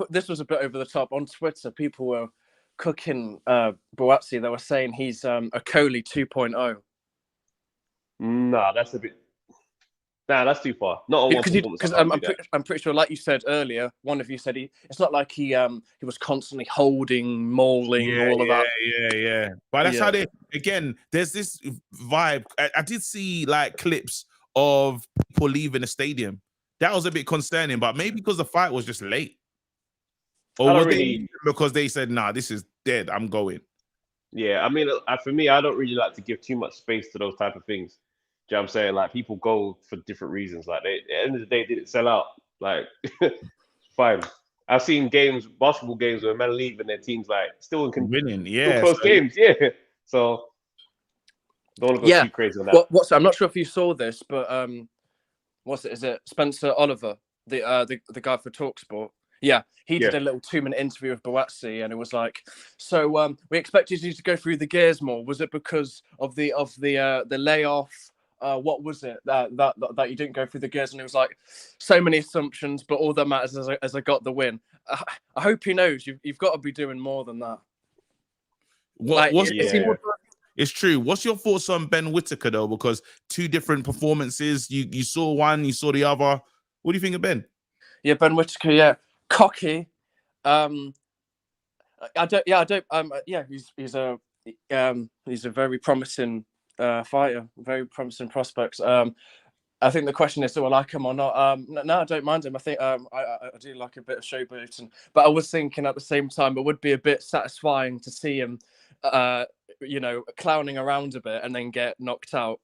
This was a bit over the top on Twitter. People were cooking Buatsi. They were saying he's a Coley 2.0. Nah, that's a bit. Nah, that's too far. Not on one performance. Because I'm pretty sure, like you said earlier, one of you said it's not like he was constantly holding, mauling, all of that. Yeah. But that's how there's this vibe. I did see like clips of people leaving the stadium. That was a bit concerning, but maybe because the fight was just late. Or was they because they said, nah, this is dead, I'm going. Yeah, I mean, for me, I don't really like to give too much space to those type of things. Do you know what I'm saying? Like, people go for different reasons. Like, at the end of the day, did it sell out? Like, fine. I've seen basketball games where men leave and their team's like still winning, still close games, yeah. So don't want to go too crazy on that. I'm not sure if you saw this, but what's it? Is it Spencer Oliver, the guy for TalkSport? Yeah, he did a little 2-minute interview with Buatsi, and it was like, so we expected you to go through the gears more. Was it because of the layoff? What was it that you didn't go through the gears? And it was like so many assumptions, but all that matters is I got the win. I hope he knows you've got to be doing more than that. It's true. What's your thoughts on Ben Whittaker though? Because 2 different performances. You saw one, you saw the other. What do you think of Ben? Yeah, Ben Whittaker. Yeah, cocky. He's a very promising fighter, very promising prospects. I think the question is, do I like him or not? No, I don't mind him. I think I do like a bit of showboating, but I was thinking at the same time it would be a bit satisfying to see him, clowning around a bit and then get knocked out.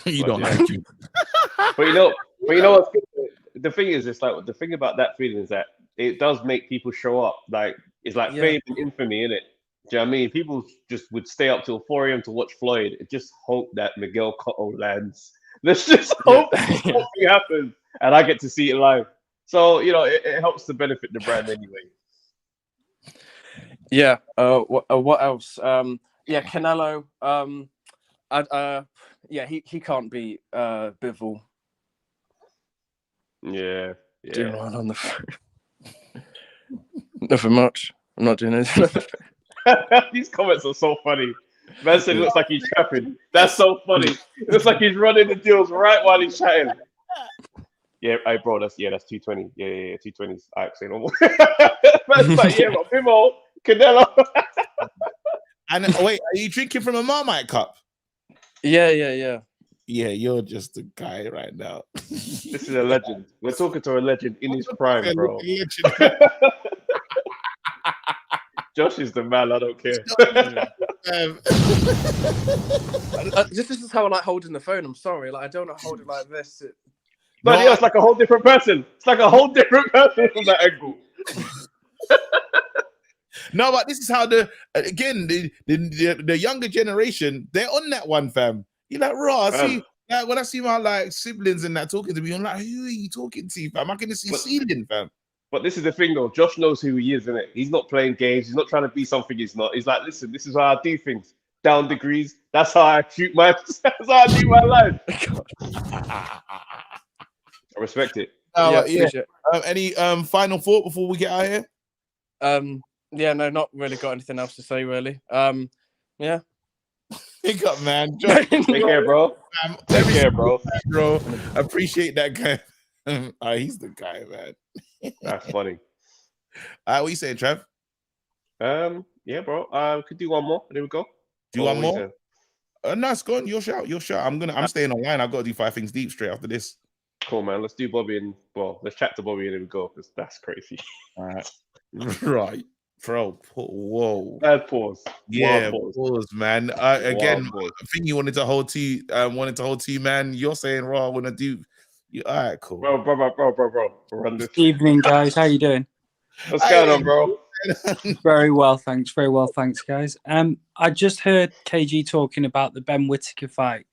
You don't like him. But you know what's good? The thing is, it's like the thing about that feeling is that it does make people show up. Like it's like fame and infamy, innit? Do you know what I mean? People just would stay up till 4 a.m. to watch Floyd. Just hope that Miguel Cotto lands. Let's just hope something happens, and I get to see it live. So it helps to benefit the brand anyway. Yeah. What else? Canelo. He can't beat Bivol. Yeah. Doing one on the phone. Nothing much. I'm not doing anything. These comments are so funny. Man said it looks like he's trapping. That's so funny. It looks like he's running the deals right while he's chatting. Yeah, hey, bro, that's 220. Yeah, 220s. I say no more. Man's like, but Bimo, Canelo. And wait, are you drinking from a Marmite cup? Yeah. Yeah, you're just a guy right now. This is a legend. We're talking to a legend in his prime, bro. Josh is the man. I don't care. This is how I like holding the phone. I'm sorry. Like I don't know how to hold it like this. It's like a whole different person. It's like a whole different person from that angle. No, but this is how the younger generation, they're on that one, fam. You're like, raw. When I see my like siblings and that talking to me, I'm like, who are you talking to, fam? I can see ceiling, fam. But this is the thing, though. Josh knows who he is, innit? He's not playing games. He's not trying to be something he's not. He's like, listen, this is how I do things. Down degrees. That's how I shoot my. That's how I do my life. I respect it. Any final thought before we get out of here? Yeah, no, not really got anything else to say, really. Yeah. Pick up, man. Take care, bro. Take care, bro. Bro, appreciate that guy. He's the guy, man. That's funny. What you saying, Trev? Yeah, bro. Could do one more. There we go. Do one more? No, it's gone. Your shout. I'm staying online. I've got to do 5 things deep straight after this. Cool, man. Let's do Bobby and let's chat to Bobby and there we go, because that's crazy. All right. Right. Bro, whoa. Bad pause. Yeah, pause, man. Again, I think you wanted to hold two, man. You're saying raw, I want to do. All right, cool. Bro. Run this. Evening, guys. How you doing? What's going on, bro? Very well, thanks. Very well, thanks, guys. I just heard KG talking about the Ben Whittaker fight.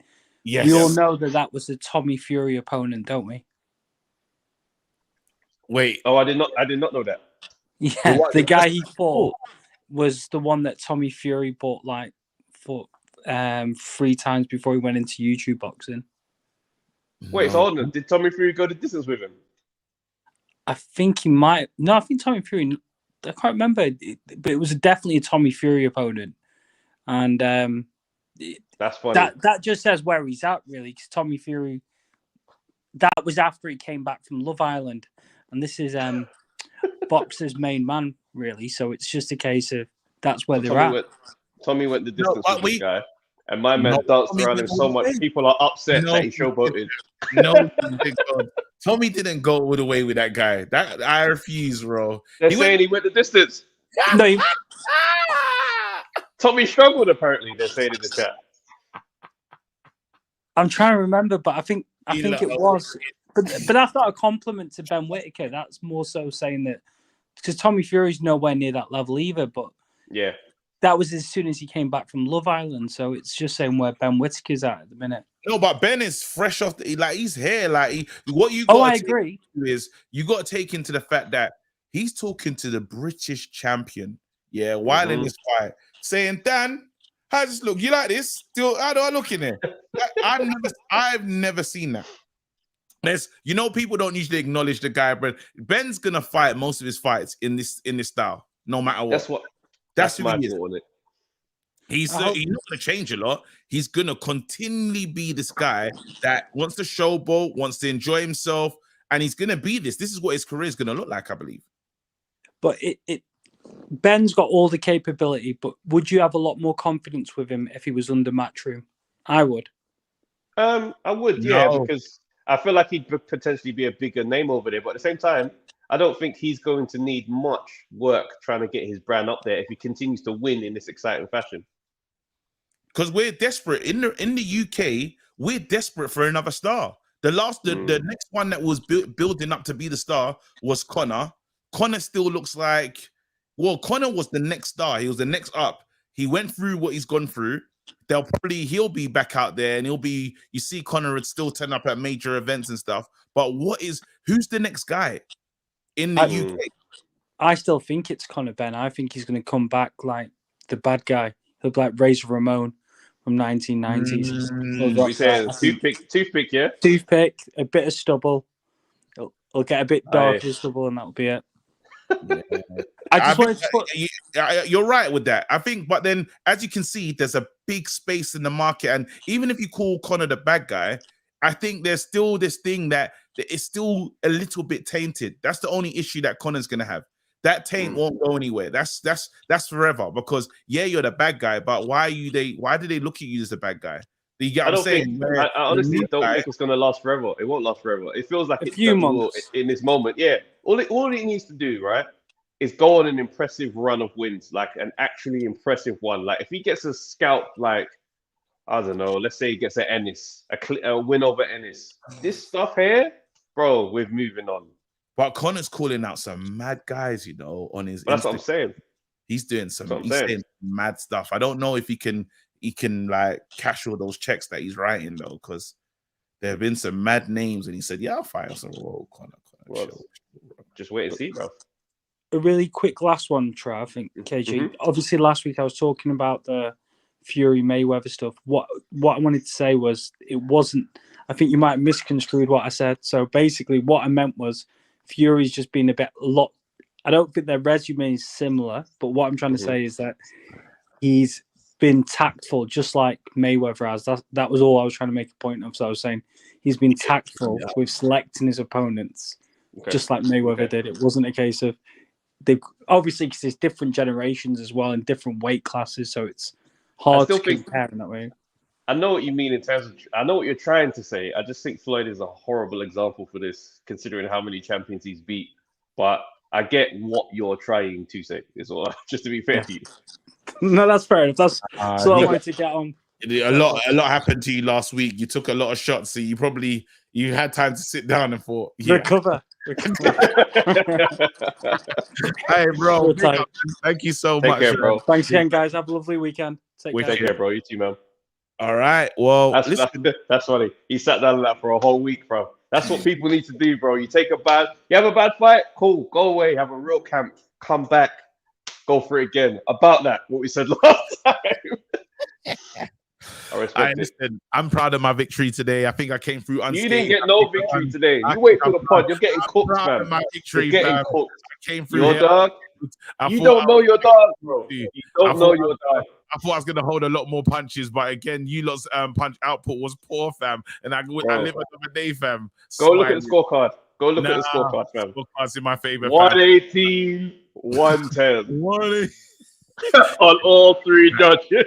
Yes. We all know that was the Tommy Fury opponent, don't we? Wait. Oh, I did not know that. Yeah, the guy he fought was the one that Tommy Fury fought 3 times before he went into YouTube boxing. Wait, so hold on. Did Tommy Fury go the distance with him? I think he might. No, I think Tommy Fury. I can't remember, but it was definitely a Tommy Fury opponent, and that's funny. That just says where he's at, really, because Tommy Fury. That was after he came back from Love Island, and this is boxer's main man, really. So it's just a case of that's where they're at. Tommy went the distance with this guy, and my man danced around him so much. People are upset that he showboated. No, Tommy didn't go all the way with that guy. That I refuse, bro. They're saying he went the distance. No, Tommy struggled, apparently. They're saying in the chat. I'm trying to remember, but I think it was. But that's not a compliment to Ben Whittaker. That's more so saying that because Tommy Fury's nowhere near that level either. But yeah, that was as soon as he came back from Love Island. So it's just saying where Ben Whittaker's at the minute. No, but Ben is fresh off. He's here. What you? I agree. Is you got to take into the fact that he's talking to the British champion. Yeah, while in this fight, saying, Dan, how does this look? You like this? Still, how do I look in there? I've never seen that. People don't usually acknowledge the guy, but Ben's gonna fight most of his fights in this style, no matter what. That's who he is. He's not gonna change a lot. He's gonna continually be this guy that wants to showboat, wants to enjoy himself, and he's gonna be this. This is what his career is gonna look like, I believe. But Ben's got all the capability, but would you have a lot more confidence with him if he was under Matchroom? I would. I would, yeah, because I feel like he'd potentially be a bigger name over there. But at the same time, I don't think he's going to need much work trying to get his brand up there if he continues to win in this exciting fashion. Because we're desperate in the UK. We're desperate for another star. The next one that was building up to be the star was Conor. Conor still looks like, Conor was the next star. He was the next up. He went through what he's gone through. He'll be back out there, and you see Conor would still turn up at major events and stuff. But who's the next guy in the UK? I still think it's Conor Ben. I think he's going to come back like the bad guy. He'll be like Razor Ramon from 1990s. We say toothpick, yeah? Toothpick, a bit of stubble. It'll get a bit darker stubble, and that'll be it. You're right with that. I think, but then as you can see, there's a big space in the market, and even if you call Conor the bad guy, I think there's still this thing that is still a little bit tainted. That's the only issue that Conor's gonna have. That taint won't go anywhere. That's forever, because you're the bad guy, but why do they look at you as the bad guy? You get what I'm saying? I honestly don't think it's gonna last forever. It won't last forever. It feels like a few months in this moment. Yeah, all it needs to do, right, is go on an impressive run of wins, like an actually impressive one. Like if he gets a scalp, like I don't know, let's say he gets a Ennis, a win over Ennis. This stuff here, bro, we're moving on. But Conor's calling out some mad guys, on his. That's what I'm saying. He's doing saying mad stuff. I don't know if he can like cash all those checks that he's writing though, because there have been some mad names, and he said, "Yeah, I'll fire some Conor." just wait and see, bro. A really quick last one, Trav. I think KG. Obviously, last week I was talking about the Fury Mayweather stuff. What I wanted to say was it wasn't. I think you might have misconstrued what I said. So basically, what I meant was Fury's just been a lot. I don't think their resume is similar, but what I'm trying to say is that he's been tactful, just like Mayweather has. That was all I was trying to make a point of. So I was saying he's been tactful with selecting his opponents, just like Mayweather did. It wasn't a case of they obviously because there's different generations as well and different weight classes, so it's hard to compare in that way. I know what you mean in terms of. I know what you're trying to say. I just think Floyd is a horrible example for this, considering how many champions he's beat. But I get what you're trying to say. Is all. Just to be fair to you. No, that's fair enough. That's what I wanted to get on. A lot happened to you last week. You took a lot of shots, so you had time to sit down and thought, recover. Hey, bro, thank you so much, care, bro. Thanks again, guys. Have a lovely weekend. Take care, bro. You too, man. All right. Well, that's funny. He sat down on that for a whole week, bro. That's what people need to do, bro. You have a bad fight, cool. Go away, have a real camp, come back, go for it again. About that, what we said last time. Listen, I'm proud of my victory today. I think I came through unscathed. You didn't get no victory today. You wait for the pod. You're getting cooked, man. My victory, You're getting cooked. I came through. Your dog. You don't know your dog, bro. You don't know your dog. I thought I was gonna hold a lot more punches, but again, you lot's punch output was poor, fam. And I live another day, fam. Go look at the scorecard. Go look at the scorecard, fam. Scorecard's in my favor. 118, 110. 118. On all three judges.